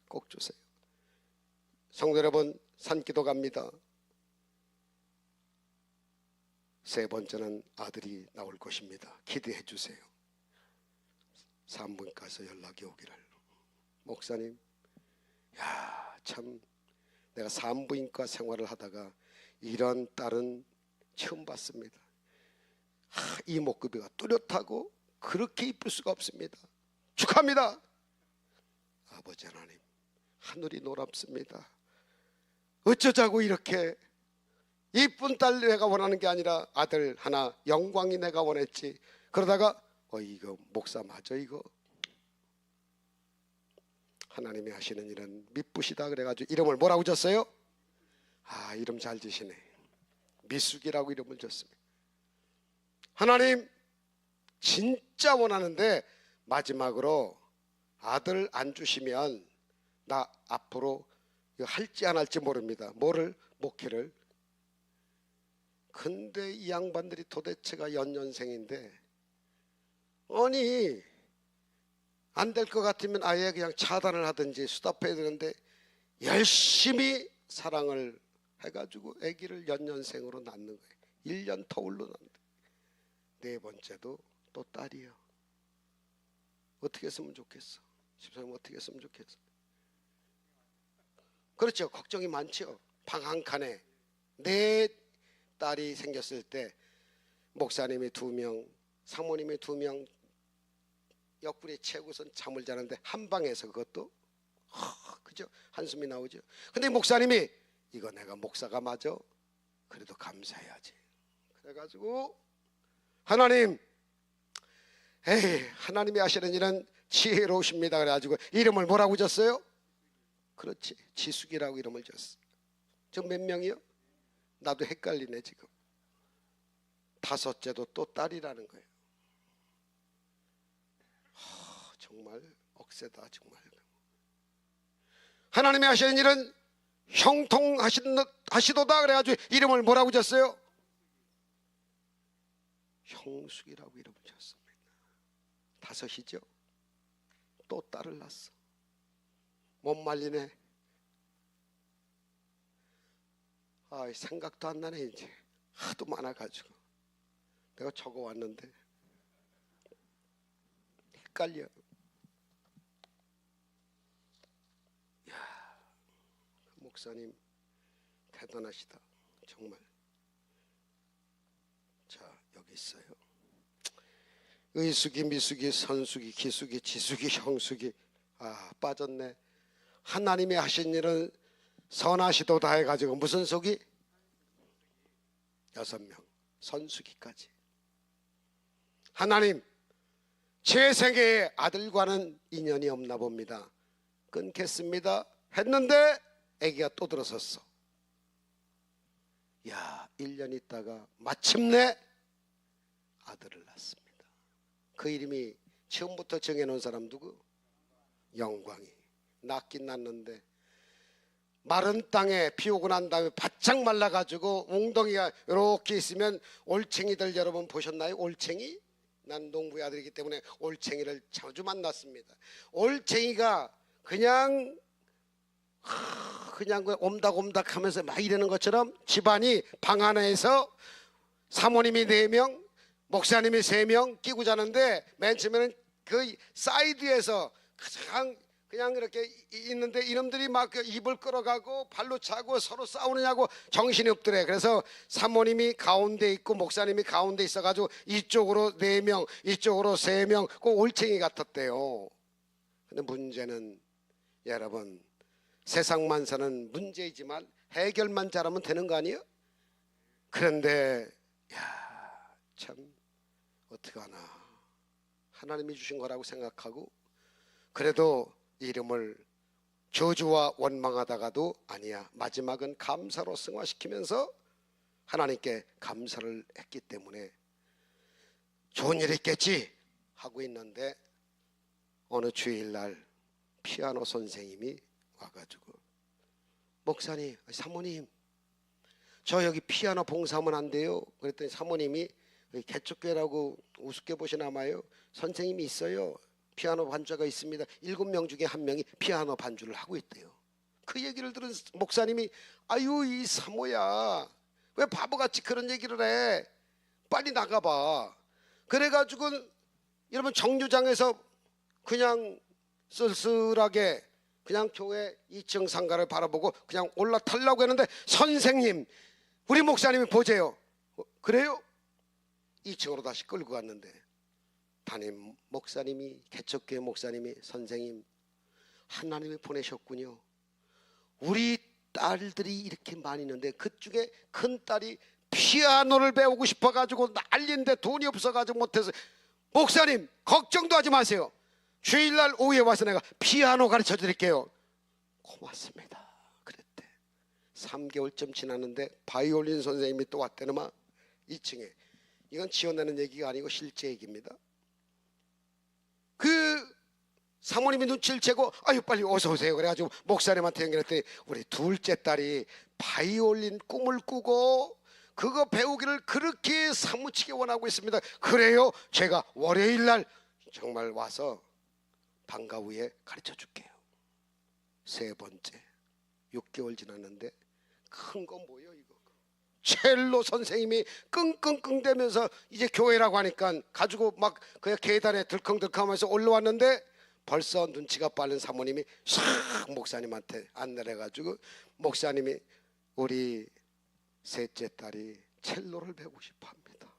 꼭 주세요. 성도 여러분, 산기도 갑니다. 3번째는 아들이 나올 것입니다. 기대해 주세요. 산부인과에서 연락이 오기를, 목사님 참 내가 산부인과 생활을 하다가 이런 딸은 처음 봤습니다. 이목구비가 뚜렷하고 그렇게 이쁠 수가 없습니다. 축하합니다. 아버지 하나님, 하늘이 노랗습니다. 어쩌자고 이렇게 이쁜 딸 내가 원하는 게 아니라 아들 하나 영광이 내가 원했지. 그러다가 이거 목사 맞아 이거. 하나님이 하시는 일은 미쁘시다 그래가지고 이름을 뭐라고 졌어요? 이름 잘 지시네. 미숙이라고 이름을 졌습니다. 하나님 진짜 원하는데 마지막으로 아들 안 주시면 나 앞으로 할지 안 할지 모릅니다. 뭐를? 목회를. 근데 이 양반들이 도대체가 연년생인데 아니 안 될 것 같으면 아예 그냥 차단을 하든지 수답해야 되는데 열심히 사랑을 해가지고 아기를 연년생으로 낳는 거예요. 1년 터울로 낳는다. 4번째도 또 딸이요. 어떻게 했으면 좋겠어? 집사님 어떻게 했으면 좋겠어? 그렇죠. 걱정이 많죠. 방 한 칸에 내 딸이 생겼을 때 목사님이 2명, 사모님이 2명 옆구리에 채고선 잠을 자는데 한 방에서 그것도 그죠? 한숨이 나오죠. 근데 목사님이 이거 내가 목사가 맞아? 그래도 감사해야지. 그래가지고 하나님, 에이, 하나님이 하시는 일은 지혜로우십니다. 그래가지고 이름을 뭐라고 졌어요? 그렇지, 지숙이라고 이름을 졌어. 저 몇 명이요? 나도 헷갈리네 지금. 5째도 또 딸이라는 거예요. 정말 억세다 정말. 하나님이 하시는 일은 형통하시도다. 그래가지고 이름을 뭐라고 졌어요? 형숙이라고 이름을 졌습니다. 5이죠. 또 딸을 낳았어. 못 말리네. 생각도 안 나네. 이제 하도 많아가지고 내가 적어왔는데 헷갈려. 야, 목사님 대단하시다 정말. 자, 여기 있어요. 의숙이, 미숙이, 선숙이, 기숙이, 지숙이, 형숙이. 빠졌네. 하나님이 하신 일은 선하시도다 해가지고 무슨 속이? 6명. 선숙이까지. 하나님, 제 생애에 아들과는 인연이 없나 봅니다. 끊겠습니다 했는데 아기가 또 들어섰어. 야, 1년 있다가 마침내 아들을 낳습니다. 그 이름이 처음부터 정해놓은 사람 누구? 영광이. 낳긴 낳는데 마른 땅에 비 오고 난 다음에 바짝 말라가지고 웅덩이가 이렇게 있으면 올챙이들 여러분 보셨나요? 올챙이? 난 농부의 아들이기 때문에 올챙이를 자주 만났습니다. 올챙이가 그냥 옴닥옴닥 하면서 막 이러는 것처럼 집안이 방 하나에서 사모님이 4명, 목사님이 3명 끼고 자는데 맨 처음에는 그 사이드에서 그냥 이렇게 있는데 이놈들이 막 입을 끌어가고 발로 차고 서로 싸우느냐고 정신이 없더래. 그래서 사모님이 가운데 있고 목사님이 가운데 있어가지고 이쪽으로 4명, 이쪽으로 3명, 꼭 올챙이 같았대요. 근데 문제는 여러분, 세상만 사는 문제이지만 해결만 잘하면 되는 거 아니에요? 그런데 참 어떡하나, 하나님이 주신 거라고 생각하고 그래도 이름을 저주와 원망하다가도 아니야, 마지막은 감사로 승화시키면서 하나님께 감사를 했기 때문에 좋은 일이 있겠지 하고 있는데 어느 주일날 피아노 선생님이 와가지고 목사님, 사모님, 저 여기 피아노 봉사하면 안 돼요? 그랬더니 사모님이 개척교회라고 우습게 보시나 봐요. 선생님이 있어요. 피아노 반주가 있습니다. 7명 중에 1명이 피아노 반주를 하고 있대요. 그 얘기를 들은 목사님이 아유, 이 사모야, 왜 바보같이 그런 얘기를 해? 빨리 나가봐. 그래가지고 여러분 정류장에서 그냥 쓸쓸하게 그냥 교회 2층 상가를 바라보고 그냥 올라타려고 했는데 선생님, 우리 목사님이 보세요. 그래요? 2층으로 다시 끌고 갔는데 담임 목사님이, 개척교회 목사님이, 선생님, 하나님이 보내셨군요. 우리 딸들이 이렇게 많이 있는데 그중에 큰딸이 피아노를 배우고 싶어가지고 난리인데 돈이 없어가지고 못해서, 목사님 걱정도 하지 마세요. 주일날 오후에 와서 내가 피아노 가르쳐 드릴게요. 고맙습니다 그랬대. 3개월쯤 지났는데 바이올린 선생님이 또 왔대는마 2층에. 이건 지어내는 얘기가 아니고 실제 얘기입니다. 그 사모님이 눈치를 채고 아유 빨리 어서 오세요 그래가지고 목사님한테 연결했더니 우리 둘째 딸이 바이올린 꿈을 꾸고 그거 배우기를 그렇게 사무치게 원하고 있습니다. 그래요? 제가 월요일날 정말 와서 방과 후에 가르쳐 줄게요. 3번째, 6개월 지났는데 큰 건 뭐예요 이거? 첼로 선생님이 끙끙끙대면서 이제 교회라고 하니까 가지고 막 그냥 계단에 들컹들컹하면서 올라왔는데 벌써 눈치가 빠른 사모님이 샥 목사님한테 안내를 해가지고, 목사님이 우리 셋째 딸이 첼로를 배우고 싶어 합니다.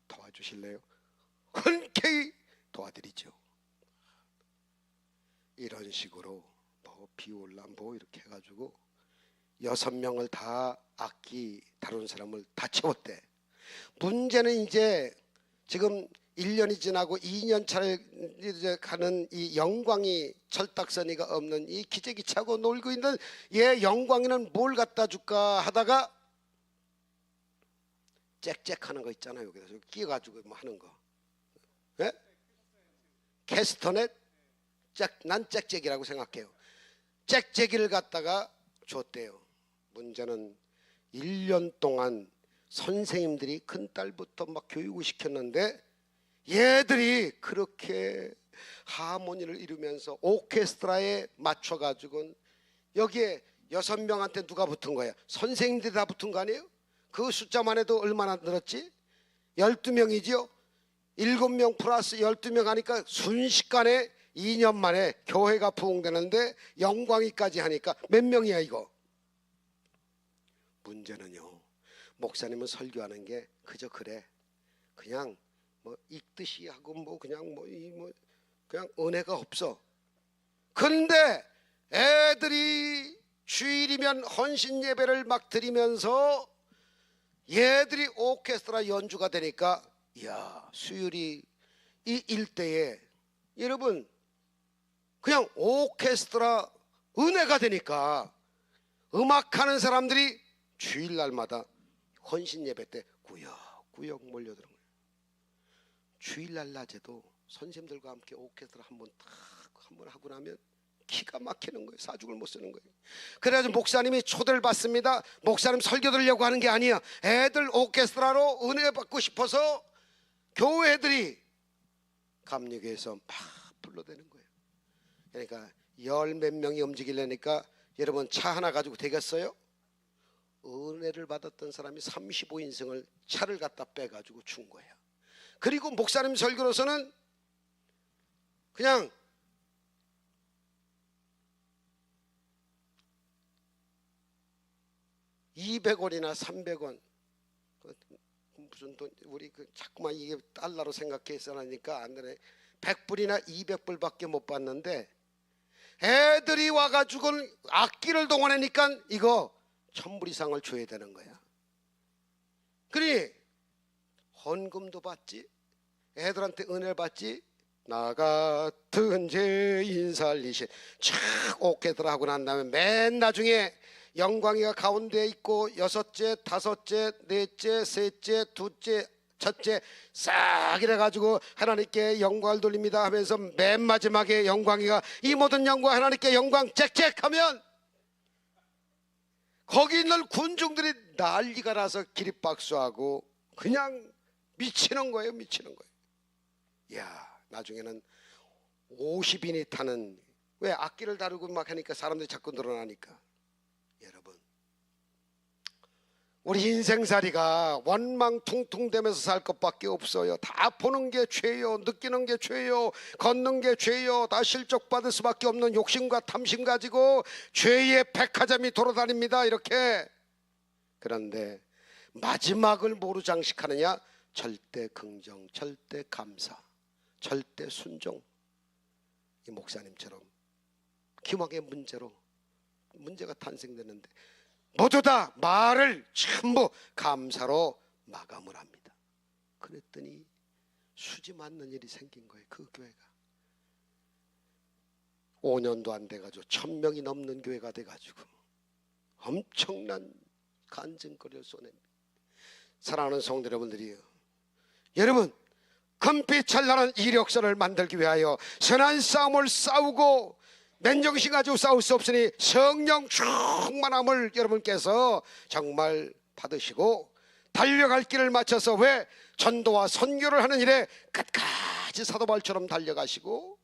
도와주실래요? 흔쾌히 도와드리죠. 이런 식으로 뭐 비올라 뭐 이렇게 해가지고 6명을 다 악기 다루는 사람을 다 채웠대. 문제는 이제 지금 1년이 지나고 2년 차를 이제 가는 이 영광이 철딱서니가 없는 이 기저귀 차고 놀고 있는 얘 영광이는 뭘 갖다 줄까 하다가 짹짹하는 거 있잖아요. 여기다 끼워가지고 뭐 하는 거. 예? 캐스터넷? 난 짹짹이라고 생각해요. 짹짹이를 갖다가 줬대요. 문제는 1년 동안 선생님들이 큰딸부터 막 교육을 시켰는데 얘들이 그렇게 하모니를 이루면서 오케스트라에 맞춰가지고 여기에 6명한테 누가 붙은 거야? 선생님들이 다 붙은 거 아니에요? 그 숫자만 해도 얼마나 늘었지? 12명이지요? 7명 플러스 12명 하니까 순식간에 2년 만에 교회가 부흥되는데 영광이까지 하니까 몇 명이야 이거? 문제는요, 목사님은 설교하는 게 그저 그래, 그냥 뭐 읽듯이 하고 뭐 그냥 그냥 은혜가 없어. 그런데 애들이 주일이면 헌신 예배를 막 드리면서 얘들이 오케스트라 연주가 되니까, 이야, 수율이 이 일대에 여러분 그냥 오케스트라 은혜가 되니까 음악하는 사람들이 주일날마다 헌신 예배 때 꾸역꾸역 몰려드는 거예요. 주일날 낮에도 선생님들과 함께 오케스트라 한번 하고 나면 기가 막히는 거예요. 사죽을 못 쓰는 거예요. 그래가지고 목사님이 초대를 받습니다. 목사님 설교 들으려고 하는 게 아니야. 애들 오케스트라로 은혜 받고 싶어서 교회들이 감리교에서 막 불러대는 거예요. 그러니까 10몇 명이 움직이려니까 여러분 차 하나 가지고 되겠어요? 은혜를 받았던 사람이 35인승을 차를 갖다 빼가지고 준 거예요. 그리고 목사님 설교로서는 그냥 $200이나 $300 무슨 돈, 우리 자꾸만 이게 달러로 생각해서 하니까 안 되네. 100불이나 200불밖에 못 받는데 애들이 와가지고 악기를 동원하니까 이거 1000불 이상을 줘야 되는 거야. 그러니 헌금도 받지, 애들한테 은혜를 받지. 나 같은 죄인 살리신 촥 오케스트라 하고 난 다음에 맨 나중에 영광이가 가운데 있고 여섯째, 다섯째, 넷째, 셋째, 둘째, 첫째 싹 이래가지고 하나님께 영광을 돌립니다 하면서 맨 마지막에 영광이가 이 모든 영광 하나님께 영광 짹짹하면 거기 있는 군중들이 난리가 나서 기립박수하고 그냥 미치는 거예요. 미치는 거예요. 이야, 나중에는 50인이 타는, 왜 악기를 다루고 막 하니까 사람들이 자꾸 늘어나니까. 여러분, 우리 인생살이가 원망퉁퉁대면서 살 것밖에 없어요. 다 보는 게 죄요, 느끼는 게 죄요, 걷는 게 죄요. 다 실족받을 수밖에 없는 욕심과 탐심 가지고 죄의 백화점이 돌아다닙니다. 이렇게. 그런데 마지막을 뭐로 장식하느냐? 절대 긍정, 절대 감사, 절대 순종. 이 목사님처럼 기왕의 문제가 탄생되는데 모두 다 말을 전부 감사로 마감을 합니다. 그랬더니 수지 맞는 일이 생긴 거예요. 그 교회가 5년도 안 돼가지고 1000명이 넘는 교회가 돼가지고 엄청난 간증거리를 쏘냅니다. 사랑하는 성도 여러분들이요, 여러분 금빛 찬란한 이력서를 만들기 위하여 선한 싸움을 싸우고 맨정신 가지고 싸울 수 없으니 성령 충만함을 여러분께서 정말 받으시고 달려갈 길을 맞춰서, 왜? 전도와 선교를 하는 일에 끝까지 사도바울처럼 달려가시고,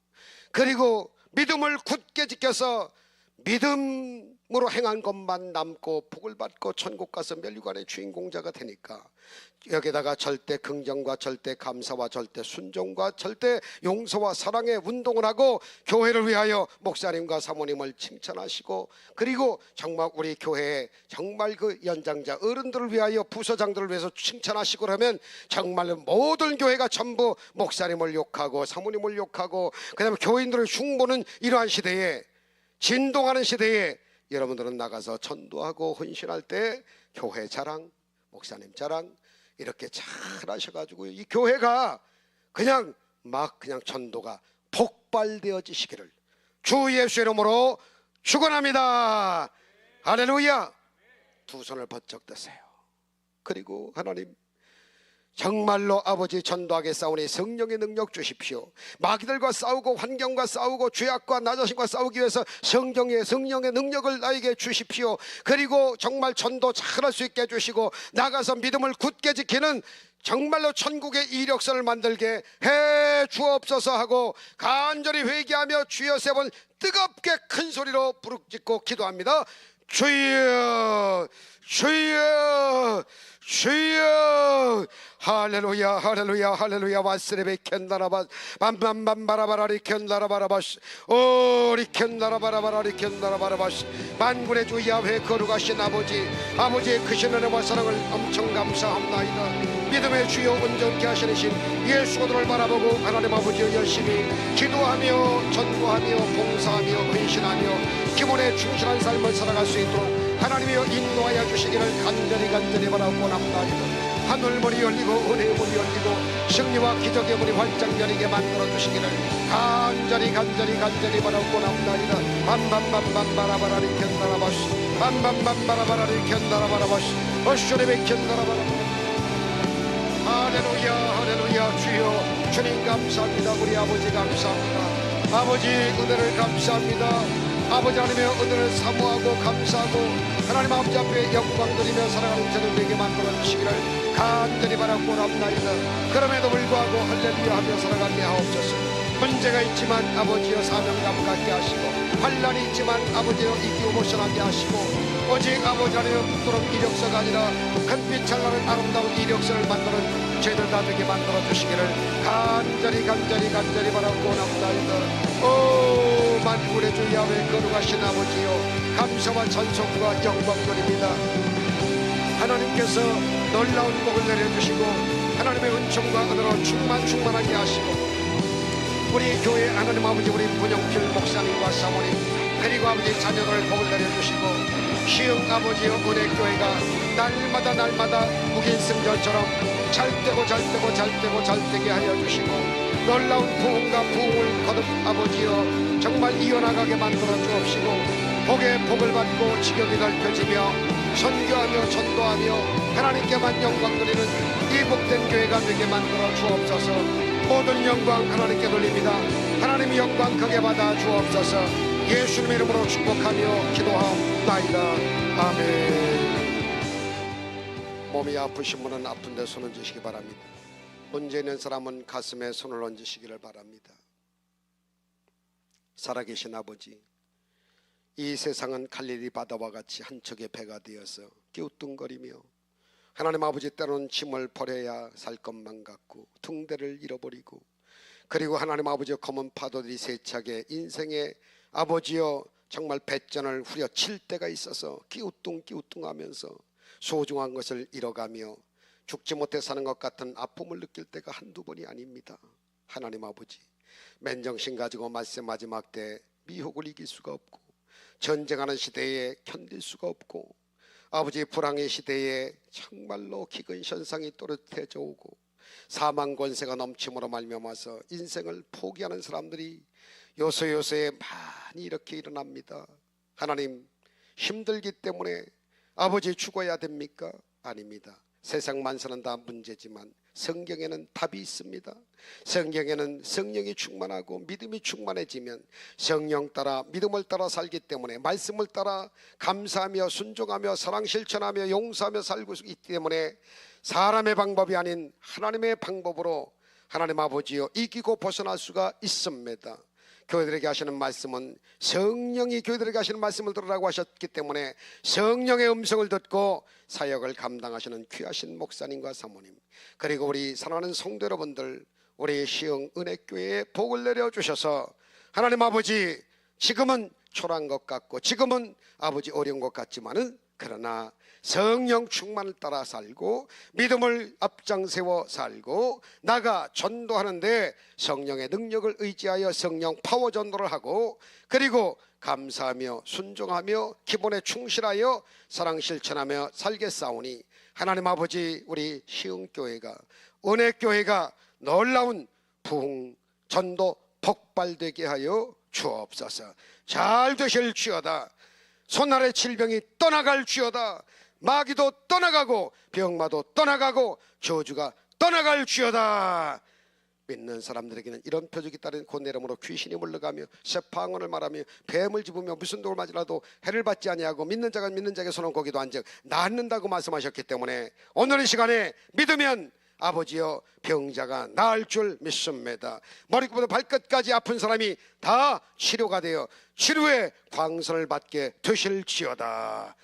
그리고 믿음을 굳게 지켜서 믿음으로 행한 것만 남고 복을 받고 천국 가서 멸류관의 주인공자가 되니까 여기다가 절대 긍정과 절대 감사와 절대 순종과 절대 용서와 사랑의 운동을 하고 교회를 위하여 목사님과 사모님을 칭찬하시고, 그리고 정말 우리 교회에 정말 그 연장자 어른들을 위하여 부서장들을 위해서 칭찬하시고, 그러면 정말 모든 교회가 전부 목사님을 욕하고 사모님을 욕하고 그 다음에 교인들을 흉보는 이러한 시대에, 진동하는 시대에 여러분들은 나가서 전도하고 헌신할 때 교회 자랑, 목사님 자랑 이렇게 잘 하셔가지고 이 교회가 그냥 전도가 폭발되어지시기를 주 예수의 이름으로 축원합니다. 할렐루야. 두 손을 번쩍 드세요. 그리고 하나님, 정말로 아버지 전도하게 싸우니 성령의 능력 주십시오. 마귀들과 싸우고 환경과 싸우고 죄악과 나 자신과 싸우기 위해서 성령의 능력을 나에게 주십시오. 그리고 정말 전도 잘할 수 있게 해주시고 나가서 믿음을 굳게 지키는 정말로 천국의 이력서를 만들게 해 주옵소서 하고 간절히 회개하며 주여 세 번 뜨겁게 큰 소리로 부르짖고 기도합니다. 주여 주여 주여. 할렐루야 할렐루야 할렐루야. 와스레베 켄나라바 밤밤밤바라바라리 켄나라바라바시 오리 켄나라바라바라리 켄나라바라바시. 만군의 주 야훼 거룩하신 아버지의 크신 은혜와 사랑을 엄청 감사합나이다. 믿음의 주여 온전케 하시는 신 예수 그리스도를 바라보고 하나님 아버지여 열심히 기도하며 전도하며 봉사하며 헌신하며 기본에 충실한 삶을 살아갈 수 있도록 하나님이여 인도하여 주시기를 간절히 바라고 nap나이다. 하늘문이 열리고 은혜의 문이 열리고 승리와 기적의 문이 활짝 열리게 만들어 주시기를 간절히 바라고 nap나이다. 밤밤밤밤바라바라리 켄나라바시 밤밤밤바라바라리 켄나라바라바시 어쇼레베 켄나라바라바시. 할렐루야 할렐루야. 주여 주님 감사합니다. 우리 아버지 감사합니다. 아버지 은혜를 감사합니다. 아버지 하나님의 은혜를 사모하고 감사하고 하나님 아버지 앞에 영광 드리며 살아가는 저를 되게 만들어 주시기를 간절히 바라고 nap나이다. 그럼에도 불구하고 할렐루야 하며 살아가게 하옵소서. 문제가 있지만 아버지여 사명감 갖게 하시고 환난이 있지만 아버지여 이기고 모셔나게 하시고 오직 아버지 하나님의 부끄러운 이력서가 아니라 큰빛 찬란한 아름다운 이력서를 만드는 저희들 다 되게 만들어 주시기를 간절히 바라고 nap나이다. 오 만군의 주 야훼 거룩하신 아버지여 감사와 찬송과 영광 드립니다. 하나님께서 놀라운 복을 내려주시고 하나님의 은총과 은혜로 충만하게 하시고 우리 교회 하나님 아버지 우리 문영필 목사님과 사모님 그리고 아버지 자녀들 복을 내려주시고 시흥 아버지여 은혜교회가 날마다 무긴승전처럼 잘되게 하여 주시고 놀라운 부흥과 부흥을 거듭 아버지여 정말 이어나가게 만들어 주옵시고 복에 복을 받고 지경이 넓혀지며 선교하며 전도하며 하나님께만 영광 드리는 이 복된 교회가 되게 만들어 주옵소서. 모든 영광 하나님께 돌립니다. 하나님의 영광 크게 받아 주옵소서. 예수님의 이름으로 축복하며 기도하옵나이다. 아멘. 몸이 아프신 분은 아픈 데 손을 얹으시기 바랍니다. 문제 있는 사람은 가슴에 손을 얹으시기를 바랍니다. 살아계신 아버지, 이 세상은 갈릴리 바다와 같이 한 척의 배가 되어서 끼우뚱거리며 하나님 아버지 때로는 짐을 버려야 살 것만 같고 퉁대를 잃어버리고 그리고 하나님 아버지의 검은 파도들이 세차게 인생의 아버지여 정말 배전을 후려칠 때가 있어서 끼우뚱하면서 소중한 것을 잃어가며 죽지 못해 사는 것 같은 아픔을 느낄 때가 한두 번이 아닙니다. 하나님 아버지, 맨정신 가지고 말세 마지막 때 미혹을 이길 수가 없고 전쟁하는 시대에 견딜 수가 없고 아버지 불황의 시대에 정말로 기근 현상이 또렷해져 오고 사망 권세가 넘침으로 말미암아서 인생을 포기하는 사람들이 요소요소에 많이 이렇게 일어납니다. 하나님, 힘들기 때문에 아버지 죽어야 됩니까? 아닙니다. 세상 만사는 다 문제지만 성경에는 답이 있습니다. 성경에는 성령이 충만하고 믿음이 충만해지면 성령 따라 믿음을 따라 살기 때문에 말씀을 따라 감사하며 순종하며 사랑 실천하며 용서하며 살고 있기 때문에 사람의 방법이 아닌 하나님의 방법으로 하나님 아버지여 이기고 벗어날 수가 있습니다. 교회들에게 하시는 말씀은 성령이 교회들에게 하시는 말씀을 들으라고 하셨기 때문에 성령의 음성을 듣고 사역을 감당하시는 귀하신 목사님과 사모님, 그리고 우리 사랑하는 성도 여러분들, 우리 시흥 은혜교회에 복을 내려주셔서 하나님 아버지, 지금은 초라한 것 같고 지금은 아버지 어려운 것 같지만은 그러나 성령 충만을 따라 살고 믿음을 앞장세워 살고 나가 전도하는데 성령의 능력을 의지하여 성령 파워 전도를 하고, 그리고 감사하며 순종하며 기본에 충실하여 사랑 실천하며 살겠사오니 하나님 아버지, 우리 시흥교회가 은혜교회가 놀라운 부흥 전도 폭발되게 하여 주옵소서. 잘 되실지어다. 손아래 질병이 떠나갈지어다. 마귀도 떠나가고 병마도 떠나가고 저주가 떠나갈지어다. 믿는 사람들에게는 이런 표적이 따른 곧 내름으로 귀신이 물러가며 쇠팡언을 말하며 뱀을 집으며 무슨 독을 맞으라도 해를 받지 아니하고 믿는 자가 믿는 자에게 손은 거기도 한즉 낫는다고 말씀하셨기 때문에 오늘 이 시간에 믿으면 아버지여 병자가 나을 줄 믿습니다. 머리부터 발끝까지 아픈 사람이 다 치료가 되어 치료의 광선을 받게 되실지어다.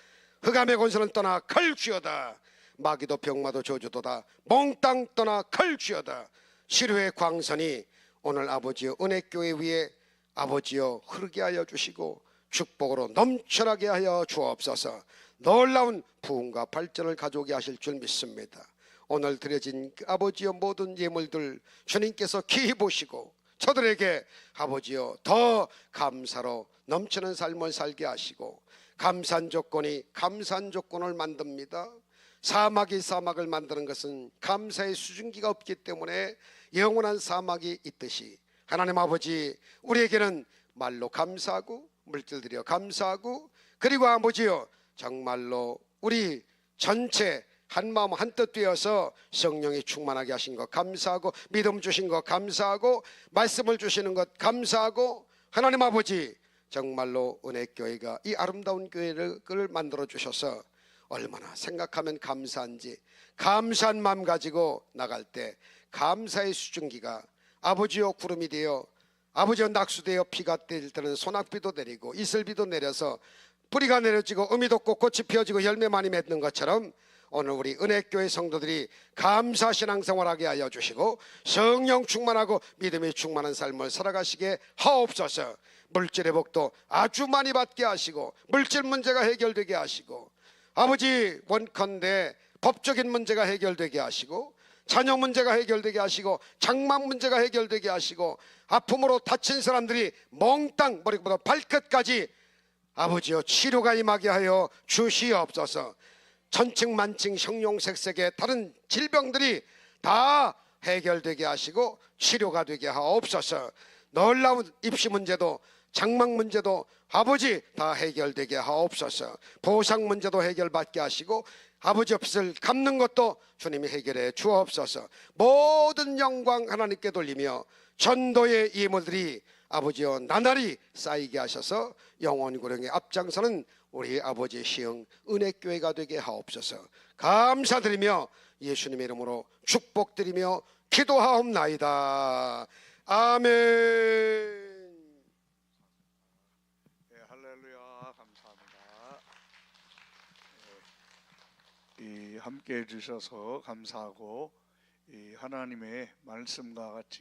흑암의 권세는 떠나 갈지어다. 마귀도 병마도 저주도 다 몽땅 떠나 갈지어다. 치료의 광선이 오늘 아버지여 은혜교회 위에 아버지여 흐르게 하여 주시고 축복으로 넘쳐나게 하여 주옵소서. 놀라운 부흥과 발전을 가져오게 하실 줄 믿습니다. 오늘 드려진 아버지여 모든 예물들 주님께서 기히 보시고 저들에게 아버지여 더 감사로 넘치는 삶을 살게 하시고, 감사한 조건이 감사한 조건을 만듭니다. 사막이 사막을 만드는 것은 감사의 수증기가 없기 때문에 영원한 사막이 있듯이 하나님 아버지, 우리에게는 말로 감사하고 물질들이여 감사하고, 그리고 아버지여 정말로 우리 전체 한마음 한뜻 되어서 성령이 충만하게 하신 것 감사하고, 믿음 주신 것 감사하고, 말씀을 주시는 것 감사하고, 하나님 아버지 정말로 은혜교회가 이 아름다운 교회를 만들어 주셔서 얼마나 생각하면 감사한지, 감사한 마음 가지고 나갈 때 감사의 수증기가 아버지여 구름이 되어 아버지여 낙수되어 비가 내릴 때는 소낙비도 내리고 이슬비도 내려서 뿌리가 내려지고 음이 돋고 꽃이 피어지고 열매 많이 맺는 것처럼 오늘 우리 은혜교회 성도들이 감사 신앙생활하게 하여 주시고 성령 충만하고 믿음이 충만한 삶을 살아가시게 하옵소서. 물질의 복도 아주 많이 받게 하시고 물질 문제가 해결되게 하시고, 아버지 원컨대 법적인 문제가 해결되게 하시고 자녀 문제가 해결되게 하시고 장막 문제가 해결되게 하시고, 아픔으로 다친 사람들이 몽땅 머리부터 발끝까지 아버지여 치료가 임하게 하여 주시옵소서. 천층 만층 형용색색의 다른 질병들이 다 해결되게 하시고 치료가 되게 하옵소서. 놀라운 입시 문제도 장막 문제도 아버지 다 해결되게 하옵소서. 보상 문제도 해결받게 하시고 아버지 빚을 갚는 것도 주님이 해결해 주옵소서. 모든 영광 하나님께 돌리며 전도의 예물들이 아버지여 나날이 쌓이게 하셔서 영원 구령의 앞장서는 우리 아버지 시흥 은혜교회가 되게 하옵소서. 감사드리며 예수님의 이름으로 축복드리며 기도하옵나이다. 아멘. 네, 할렐루야. 감사합니다. 함께 해주셔서 감사하고, 하나님의 말씀과 같이